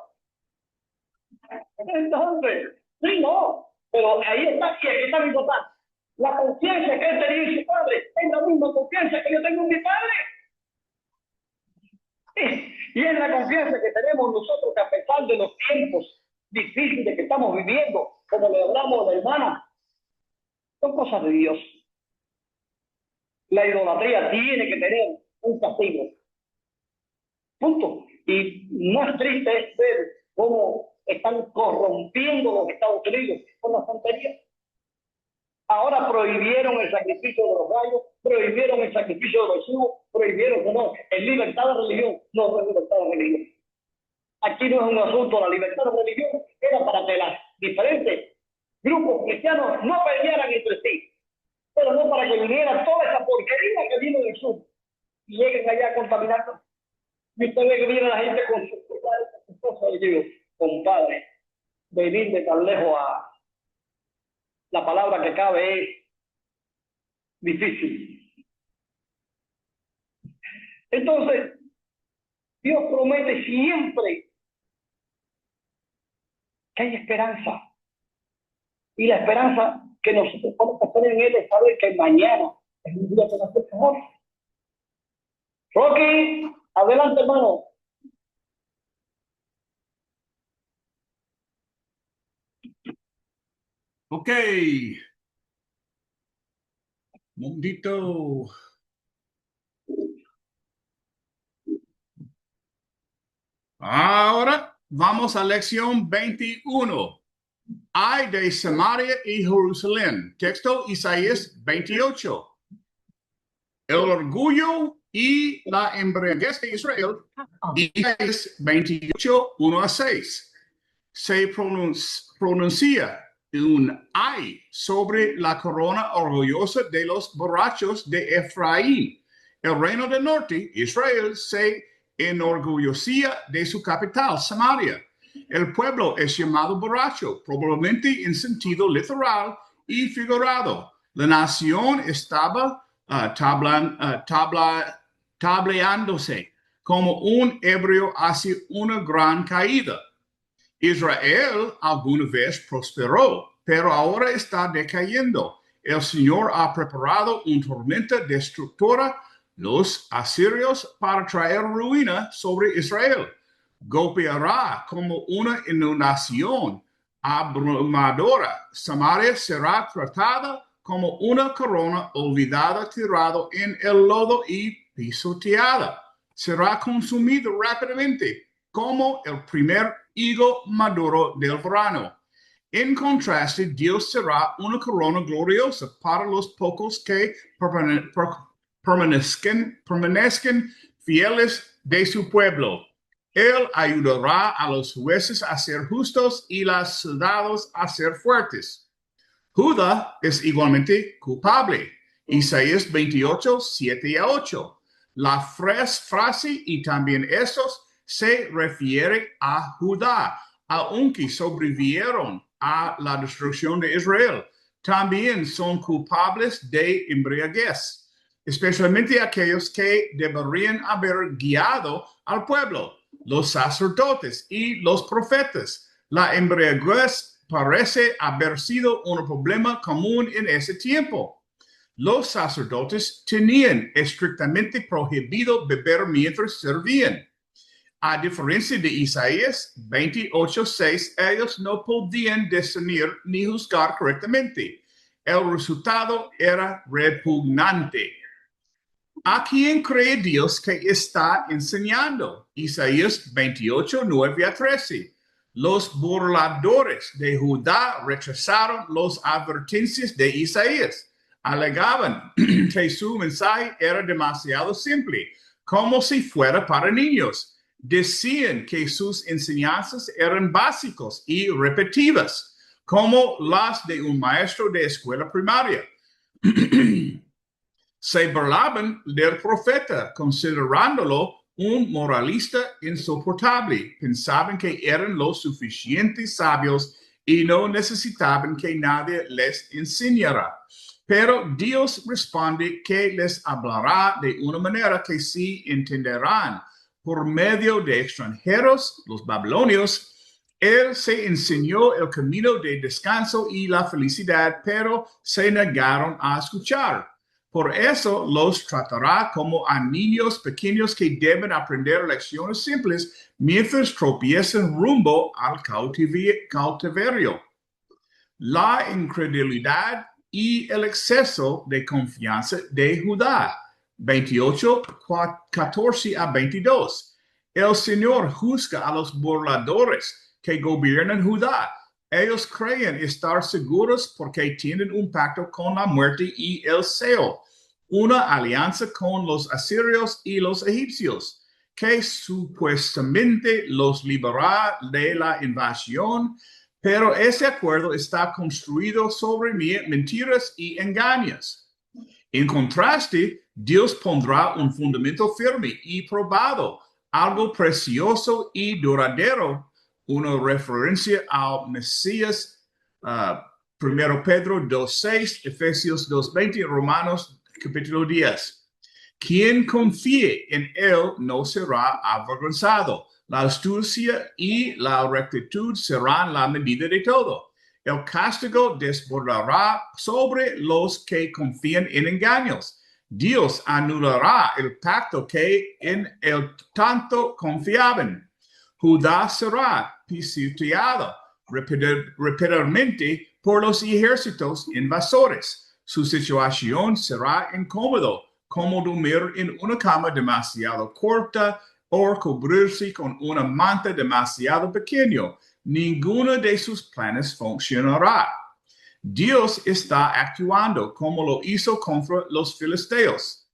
Entonces, sí, no, pero ahí está, y aquí está mi papá. La confianza que él tenía en su padre es la misma confianza que yo tengo en mi padre. Y es la confianza que tenemos nosotros, que a pesar de los tiempos difíciles que estamos viviendo, como le hablamos a la hermana, son cosas de Dios. La idolatría tiene que tener un castigo. Punto. Y más triste es ver cómo están corrompiendo los Estados Unidos con las tonterías. Ahora prohibieron el sacrificio de los gallos, prohibieron el sacrificio de los chivos, prohibieron que no, es libertad de religión, no es libertad de religión. Aquí no es un asunto, la libertad de religión era para que las diferentes grupos cristianos no pelearan entre sí, pero no para que viniera toda esa porquería que viene del sur y lleguen allá a contaminarnos. Y usted ve que viene la gente con sus cosas, y digo: compadre, venir de tan lejos a la palabra que cabe es difícil. Entonces, Dios promete siempre que hay esperanza. Y la esperanza que nosotros podemos tener en Él es saber que mañana es un día que va a ser mejor. Rocky, adelante, hermano. Ok. Mundito. Ahora vamos a lección 21. Ay de Samaria y Jerusalén. Texto Isaías 28. El orgullo y la embriaguez de Israel. Isaías 28, 1 a 6. Se pronuncia un ay sobre la corona orgullosa de los borrachos de Efraín. El reino del norte, Israel, se enorgullecía de su capital, Samaria. El pueblo es llamado borracho, probablemente en sentido literal y figurado. La nación estaba tableándose como un ebrio hacia una gran caída. Israel alguna vez prosperó, pero ahora está decayendo. El Señor ha preparado una tormenta destructora, los asirios, para traer ruina sobre Israel. Golpeará como una inundación abrumadora. Samaria será tratada como una corona olvidada, tirada en el lodo y pisoteada. Será consumida rápidamente como el primer higo maduro del verano. En contraste, Dios será una corona gloriosa para los pocos que permanezcan fieles de su pueblo. Él ayudará a los jueces a ser justos y los soldados a ser fuertes. Judá es igualmente culpable. Isaías 28, 7 y 8. La frase y también estos se refiere a Judá, aunque sobrevivieron a la destrucción de Israel. También son culpables de embriaguez, especialmente aquellos que deberían haber guiado al pueblo, los sacerdotes y los profetas. La embriaguez parece haber sido un problema común en ese tiempo. Los sacerdotes tenían estrictamente prohibido beber mientras servían. A diferencia de Isaías 28:6, ellos no podían discernir ni juzgar correctamente. El resultado era repugnante. ¿A quién cree Dios que está enseñando? Isaías 28, 9 a 13. Los burladores de Judá rechazaron las advertencias de Isaías. Alegaban que su mensaje era demasiado simple, como si fuera para niños. Decían que sus enseñanzas eran básicos y repetitivas, como las de un maestro de escuela primaria. Se burlaban del profeta, considerándolo un moralista insoportable. Pensaban que eran lo suficientemente sabios y no necesitaban que nadie les enseñara. Pero Dios responde que les hablará de una manera que sí entenderán. Por medio de extranjeros, los babilonios, Él se enseñó el camino de descanso y la felicidad, pero se negaron a escuchar. Por eso los tratará como a niños pequeños que deben aprender lecciones simples mientras tropiezan rumbo al cautiverio. La incredulidad y el exceso de confianza de Judá. 28, 14 a 22. El Señor juzga a los burladores que gobiernan Judá. Ellos creen estar seguros porque tienen un pacto con la muerte y el Seol, una alianza con los asirios y los egipcios, que supuestamente los liberará de la invasión, pero ese acuerdo está construido sobre mentiras y engaños. En contraste, Dios pondrá un fundamento firme y probado, algo precioso y duradero, una referencia al Mesías, 1 Pedro 2:6, Efesios 2:20, Romanos capítulo 10. Quien confíe en él no será avergonzado. La astucia y la rectitud serán la medida de todo. El castigo desbordará sobre los que confían en engaños. Dios anulará el pacto que en el tanto confiaban. Judá será pisoteado repetidamente por los ejércitos invasores. Su situación será incómoda, como dormir en una cama demasiado corta o cubrirse con una manta demasiado pequeña. Ninguno de sus planes funcionará. Dios está actuando como lo hizo contra los filisteos.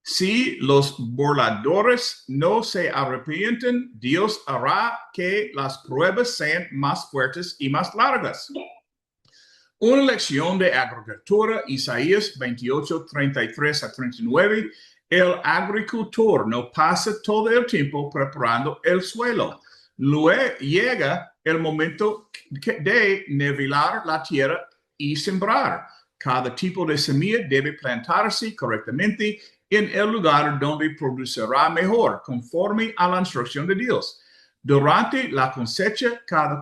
Si los burladores no se arrepienten, Dios hará que las pruebas sean más fuertes y más largas. Una lección de agricultura, Isaías 28, 33 a 39. El agricultor no pasa todo el tiempo preparando el suelo. Luego llega el momento de nivelar la tierra y sembrar. Cada tipo de semilla debe plantarse correctamente en el lugar donde producirá mejor, conforme a la instrucción de Dios. Durante la cosecha, cada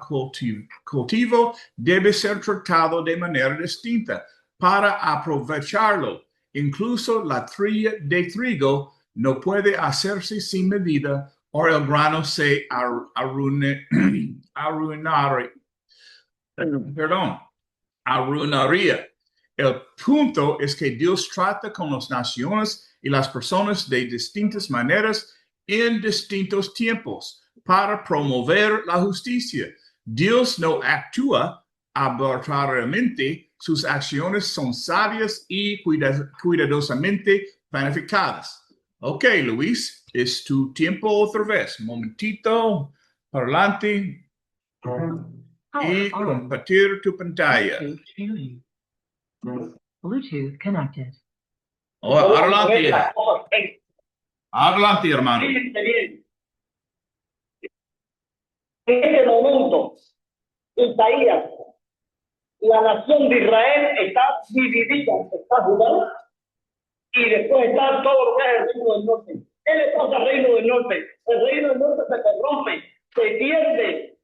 cultivo debe ser tratado de manera distinta para aprovecharlo. Incluso la trilla de trigo no puede hacerse sin medida o el grano se arruinaría. El punto es que Dios trata con las naciones y las personas de distintas maneras en distintos tiempos para promover la justicia. Dios no actúa arbitrariamente, sus acciones son sabias y cuidadosamente planificadas. Ok, Luis, es tu tiempo otra vez. Momentito, para adelante y Power on. compartir tu pantalla. Bluetooth pairing. Bluetooth connected. Oh, Podemos ver adelante, las cosas adelante, hermano. fíjense bien. En este momento, Isaías, la nación de Israel está dividida, está Judá y después está todo lo que es el reino del norte. ¿Qué le pasa al reino del norte? El reino del norte se corrompe, se pierde.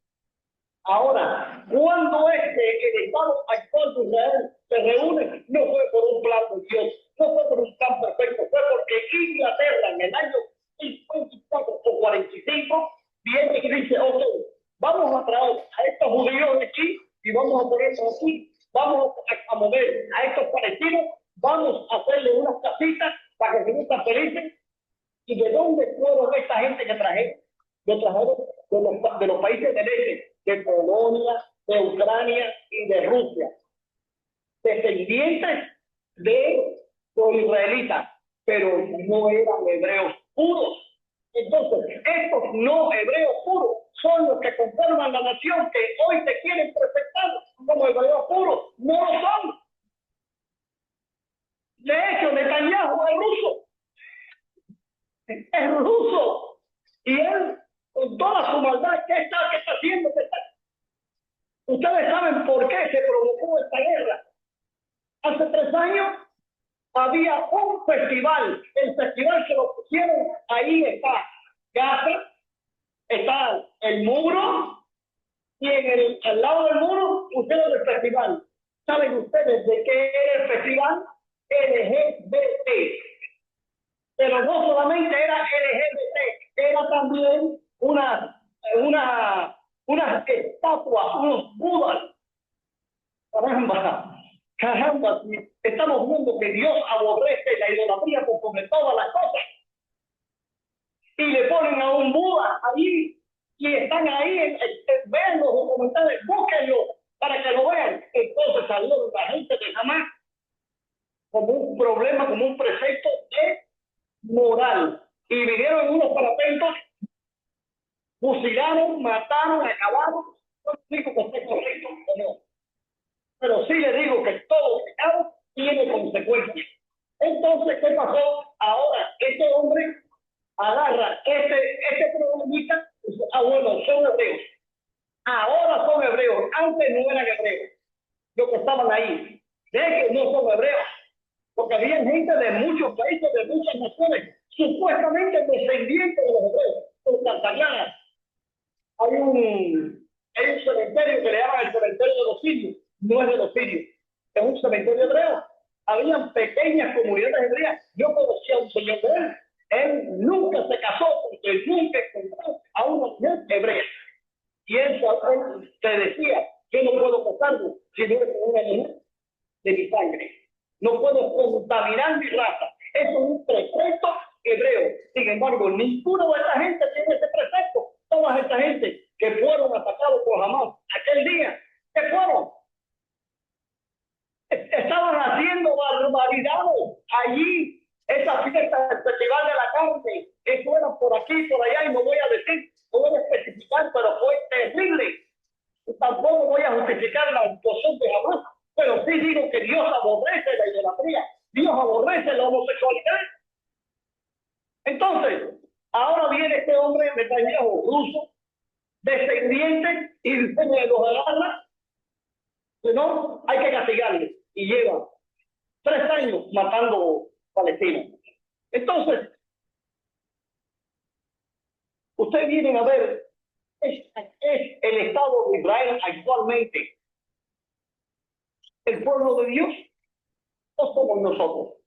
Ahora, cuando es que el Estado actual de Israel se reúne, no fue por un plan de Dios, no fue por un plan perfecto, fue porque Inglaterra en el año 54 o 45 viene y dice, ok, vamos a traer a estos judíos de aquí y vamos a ponerlos aquí, vamos a mover a estos palestinos, vamos a hacerle unas casitas para que se sientan felices. ¿Y de dónde fueron esta gente que trajeron? Lo trajeron de los países del este, de Polonia, de Ucrania y de Rusia. Descendientes de los israelitas, pero no eran hebreos puros. Entonces, estos no hebreos puros son los que conforman la nación que hoy se quieren presentar como hebreos puros. No lo son. De hecho, Netanyahu es ruso. Es ruso. Y él, con toda su maldad, ¿qué está haciendo? Ustedes saben por qué se provocó esta guerra. Hace 3 años había un festival. El festival se lo pusieron, ahí está Gaza, está el muro, y al lado del muro pusieron el festival. ¿Saben ustedes de qué era el festival? LGBT. Pero no solamente era LGBT, era también unas estatuas, unos budas. Caramba, estamos viendo que Dios aborrece la idolatría por sobre todas las cosas. Y le ponen a un Buda ahí, y están ahí, vean los documentales, búsquenlo para que lo vean. Entonces salió la gente de Hamas como un problema, como un precepto de moral. Y vinieron unos parapentos, fusilaron, mataron, acabaron. No digo que esté correcto o no, pero sí le digo que todo pecado tiene consecuencias. Entonces, ¿qué pasó? Ahora, este hombre agarra este problemita y dice, bueno, son hebreos. Ahora son hebreos. Antes no eran hebreos. Los que estaban ahí. De que no son hebreos. Porque había gente de muchos países, de muchas naciones, supuestamente descendientes de los hebreos. En Santayana hay un cementerio que le llaman el cementerio de los sirios. No es de los sirios, es un cementerio hebreo. Habían pequeñas comunidades hebreas. Yo conocía a un señor de él. Él nunca se casó porque nunca encontró a una mujer hebrea. Y él te decía, yo no puedo casarme si no es con una mujer de mi sangre. No puedo contaminar mi raza. Eso es un precepto hebreo. Sin embargo, ninguno de esta gente tiene ese precepto. Toda esta gente que fueron atacados por Hamas aquel día, ¿qué fueron? Estaban haciendo barbaridades allí. Esa fiesta del Festival de la Carne, eso era por aquí, por allá, y no voy a decir, no voy a especificar, pero fue terrible. Tampoco voy a justificar la actuación de Hamas, pero sí digo que Dios aborrece la idolatría, Dios aborrece la homosexualidad. Entonces, ahora viene este hombre Netanyahu, ruso, descendiente, y los agarra, no, hay que castigarle, y lleva 3 años matando palestinos. Entonces, ustedes vienen a ver, es el Estado de Israel actualmente el pueblo de Dios, o somos nosotros.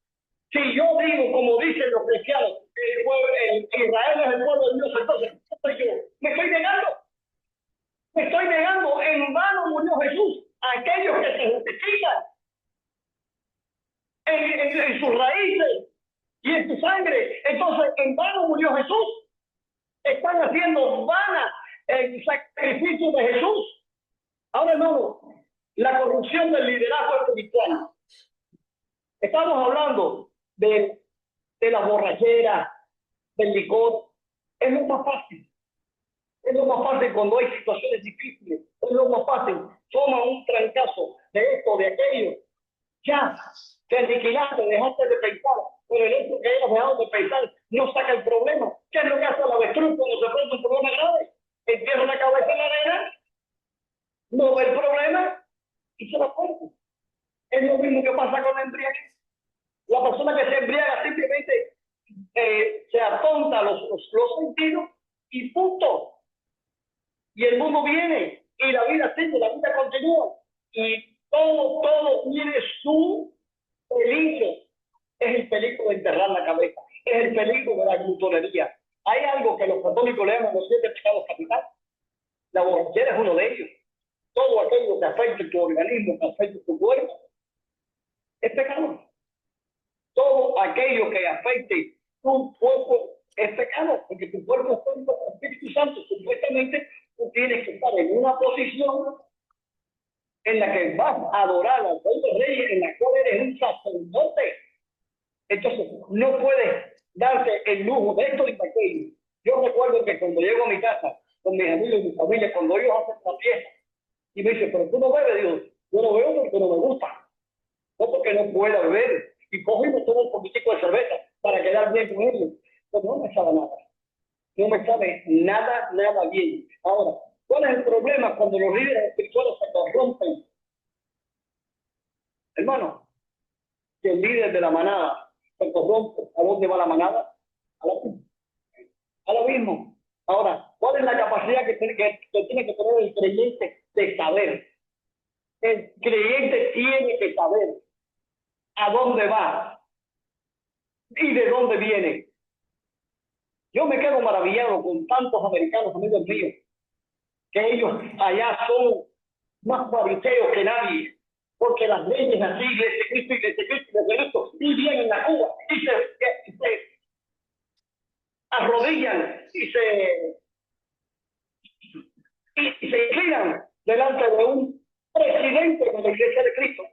Si yo digo, como dicen los cristianos, Israel es el pueblo de Dios, entonces, ¿qué soy yo? ¿Me estoy negando? Me estoy negando. En vano murió Jesús. Aquellos que se justifican en sus raíces y en su sangre, entonces en vano murió Jesús. Están haciendo vana el sacrificio de Jesús. Ahora, hermano, la corrupción del liderazgo espiritual. Estamos hablando de la borrachera, del licor. Es lo más fácil. Es lo más fácil cuando hay situaciones difíciles. Es lo más fácil. Toma un trancazo de esto, de aquello. Ya, te aniquilaste, dejaste de pensar. Pero el hecho que hayas dejado de pensar no saca el problema. ¿Qué es lo que hace el avestruz cuando se pone un problema grave? Entierra la cabeza en la arena, no ve el problema y se la cuenta. Es lo mismo que pasa con la embriaguez. La persona que se embriaga simplemente se atonta los sentidos y punto. Y el mundo viene y la vida sigue, la vida continúa. Y todo tiene su peligro. Es el peligro de enterrar la cabeza. Es el peligro de la glutonería. Hay algo que los católicos le llaman los 7 pecados capitales. La borrachera es uno de ellos. Todo aquello que afecte tu organismo, que afecte tu cuerpo, es pecado. Todo aquello que afecte tu cuerpo es pecado, porque tu cuerpo es templo del Espíritu Santo. Supuestamente tú tienes que estar en una posición en la que vas a adorar al Rey de Reyes, en la cual eres un sacerdote. Entonces, no puedes darte el lujo de esto y de aquello. Yo recuerdo que cuando llego a mi casa, con mis amigos y mi familia, cuando ellos hacen la fiesta, y me dicen, pero tú no bebes, digo, yo no bebo porque no me gusta, no porque no pueda beber, y cojo y me tomo un poquitico de cerveza para quedar bien con ellos. Pues no me sabe nada, no me sabe nada bien. Ahora, ¿cuál es el problema cuando los líderes espirituales se corrompen? Hermano, que el líder de la manada se corrompe. ¿A dónde va la manada? A lo mismo. Ahora, ¿cuál es la capacidad que tiene que tener el creyente de saber? El creyente tiene que saber a dónde va y de dónde viene. Yo me quedo maravillado con tantos americanos, amigos míos, que ellos allá son más fariseos que nadie, porque las leyes así, y vienen a Cuba y se arrodillan y se inclinan delante de un presidente de la Iglesia de Cristo.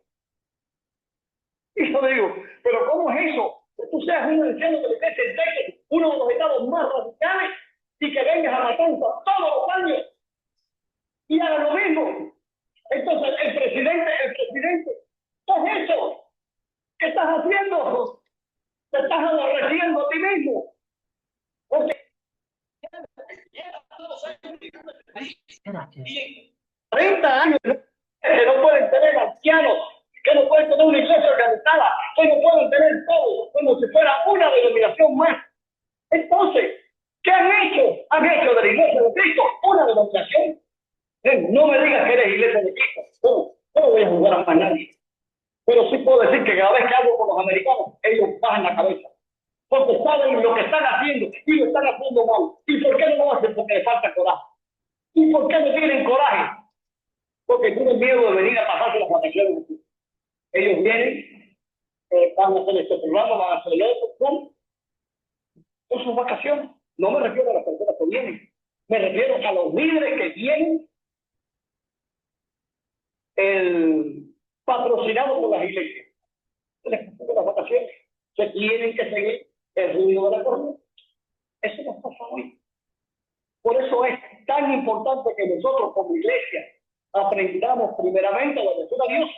Y yo digo, pero ¿cómo es eso? Que tú seas un anciano de la Iglesia de Texas, uno de los estados más radicales, y que vengas a Matanza todos los años y haga lo mismo. Entonces, el presidente, ¿qué es eso? ¿Qué estás haciendo? Te estás aborreciendo a ti mismo. Porque 30 años que no pueden tener ancianos, que no pueden tener una iglesia organizada, que no pueden tener todo como si fuera una denominación más. Entonces, ¿qué han hecho? Han hecho de la Iglesia de Cristo una denominación. No me digas que eres Iglesia de Cristo. No voy a jugar a más nadie. Pero sí puedo decir que cada vez que hablo con los americanos, ellos bajan la cabeza. Porque saben lo que están haciendo y lo están haciendo mal. ¿Y por qué no lo hacen? Porque les falta coraje. ¿Y por qué no tienen coraje? Porque tienen miedo de venir a pasarse las vacaciones. Ellos vienen, van a hacer este programa, van a hacer el otro, ¿no? Por sus vacaciones. No me refiero a las personas que vienen, me refiero a los líderes que vienen patrocinados por las iglesias. De las vacaciones se tienen que seguir el ruido de la corriente. Eso nos pasa hoy. Por eso es tan importante que nosotros como iglesia aprendamos primeramente a obedecer a Dios.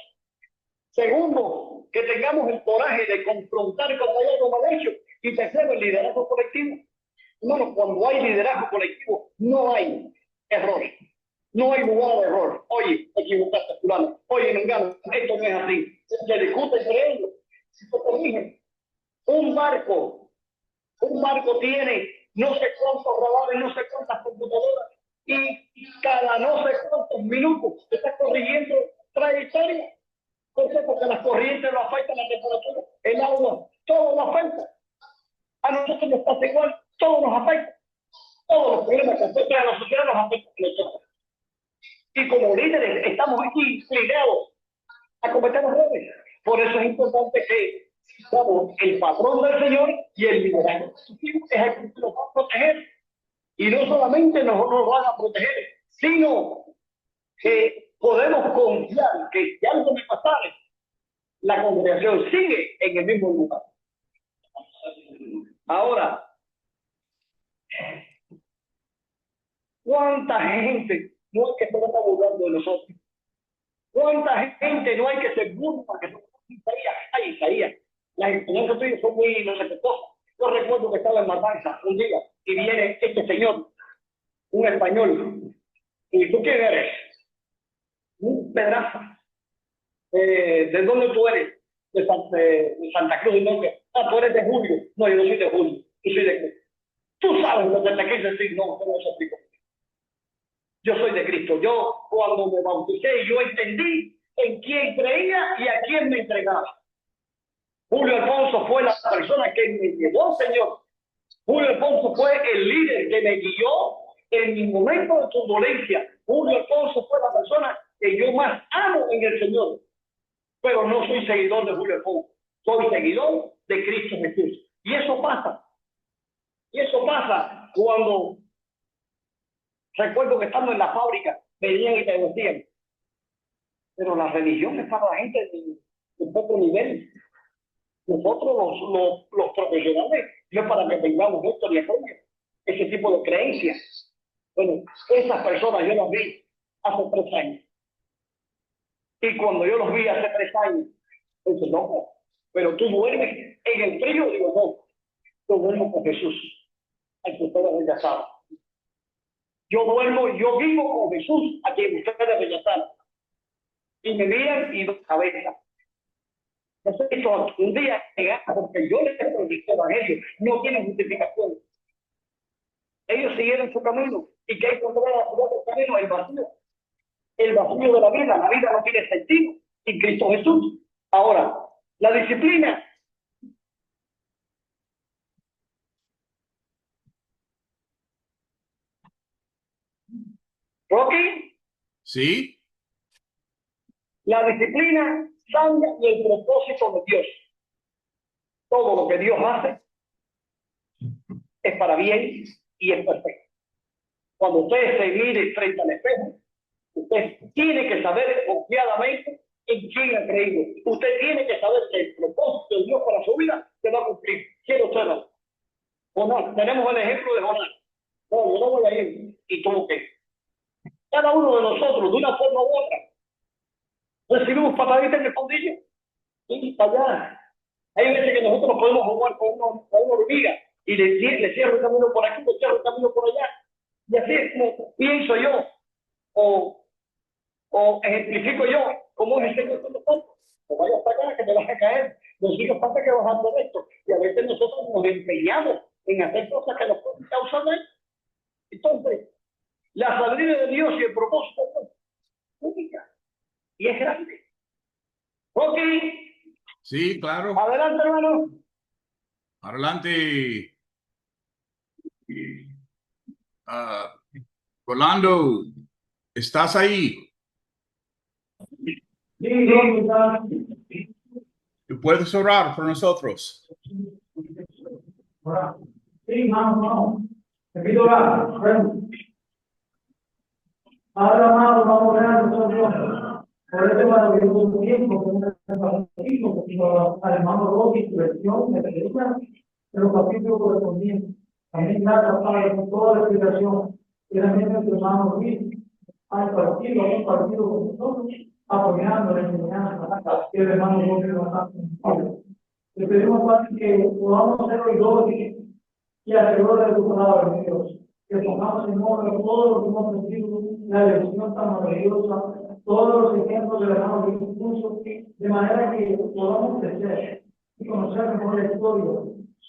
Segundo, que tengamos el coraje de confrontar cuando hay algo mal hecho. Y tercero, el liderazgo colectivo. Hermano, cuando hay liderazgo colectivo, no hay errores. No hay lugar de error. Oye, te equivocaste, fulano. Oye, Mengano, esto no es así. Se discute entre ellos. Se corrigen. Un barco tiene no sé cuántos radares, no sé cuántas computadoras, y cada no sé cuántos minutos se está corrigiendo trayectoria. ¿Por qué? Porque las corrientes lo afectan, la temperatura, el agua, todo lo afecta. A nosotros nos pasa igual, todo nos afecta. Todos los problemas que afectan a la sociedad nos afectan a nosotros. Y como líderes estamos aquí ligados a cometer errores. Por eso es importante que somos el patrón del Señor y el liderazgo es el que nos va a proteger. Y no solamente nos van a proteger, sino que podemos confiar que si algo me pasara, la congregación sigue en el mismo lugar. Ahora, ¿Cuánta gente no hay que se está burlando de nosotros? ¿Cuánta gente no hay que se burla? Que son Isaías, ay, Isaías, las enseñanzas tuyas son muy respetuosas. Yo recuerdo que estaba en Matanza un día y viene este señor, un español, y ¿tú quién eres? Un pedazo. ¿De dónde tú eres? De Santa Cruz del Norte. Ah, tú eres de Julio. No, yo no soy de Julio. Yo soy de Cristo. Tú sabes lo que te quise decir. No, no se explico. Yo soy de Cristo. Yo, cuando me bauticé, yo entendí en quién creía y a quién me entregaba. Julio Alfonso fue la persona que me llevó, Señor. Julio Alfonso fue el líder que me guió en mi momento de turbulencia. Julio Alfonso fue la persona que yo más amo en el Señor. Pero no soy seguidor de Julio Alfonso. Soy seguidor de Cristo Jesús. Y eso pasa. Y eso pasa cuando recuerdo que estando en la fábrica, venían y te decían, pero la religión es para la gente de poco nivel. Nosotros los profesionales, no es para que tengamos esto ni aquello, ese tipo de creencias. Bueno, esas personas yo las vi hace 3 años. Y cuando yo los vi hace 3 años, entonces no, pero tú duermes en el frío, digo no, yo duermo con Jesús, al que ustedes rechazaron. Yo vivo con Jesús, a quien ustedes rechazaron. Y me miran y doy cabeza. Entonces, un día, porque yo les prediqué el evangelio, no tienen justificación. Ellos siguieron su camino. ¿Y que encontraron otro camino? El vacío. El vacío de la vida. La vida no tiene sentido sin Cristo Jesús. Ahora, la disciplina. Rocky. Sí. La disciplina cambia el propósito de Dios. Todo lo que Dios hace es para bien y es perfecto. Cuando usted se mire frente al espejo, usted tiene que saber confiadamente en quién ha creído. Usted tiene que saber que el propósito de Dios para su vida se va a cumplir. ¿Quién usted no? Jonás, tenemos el ejemplo de Jonás. No, yo no voy a ir. ¿Y tú qué? Cada uno de nosotros, de una forma u otra, recibimos pataditas en el fondillo. Y para allá. Hay veces que nosotros podemos jugar con una hormiga y le cierro el camino por aquí, le cierro el camino por allá. Y así es como pienso yo, o ejemplifico yo, cómo es el Señor con nosotros. No vayas para acá que te vas a caer, no sigas para que vas a hacer esto. Y a veces nosotros nos empeñamos en hacer cosas que nos pueden causar daño. Entonces, la sabiduría de Dios y el propósito de Dios es única y es grande. Ok. Sí, claro. Adelante, hermano. Adelante. Rolando, ¿estás ahí? ¿Tú puedes orar por nosotros? Sí, vamos. Te pido orar. Ahora, amado, vamos a orar nosotros por este maravilloso tiempo al hermano Rocky, su lección de película de los capítulos correspondientes. También gracias, Padre, por toda la explicación que también nuestro hermano Luis ha compartido con nosotros, apoyando la enseñanza que el hermano Rocky nos ha compartido. Le pedimos, Padre, que podamos ser oidores y hacedores de tu palabra, de Dios. Que pongamos en obra todo lo que hemos aprendido, la lección tan maravillosa, todos los ejemplos del hermano que puso, de manera que podamos crecer y conocer mejor la historia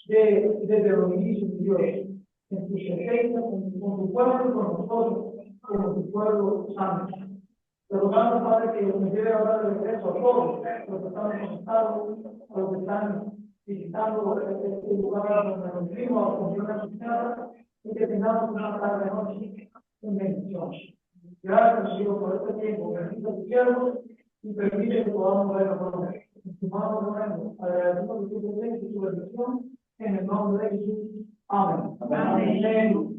desde los inicios de Dios, en sus efectos, con tu pueblo y con nosotros, como tu pueblo santo. Te rogamos, Padre, que nos lleve ahora de regreso a todos los que están conectados, a los que están visitando este lugar donde nos vivimos, con una sociedad, y que tengamos una tarde noche en bendición. Gracias, Dios, por este tiempo. Bendice tu siervo y permite que podamos ver a todos. Estimado hermano, agradecemos tu presencia y tu bendición en el nombre de Jesús. Amén. Amén.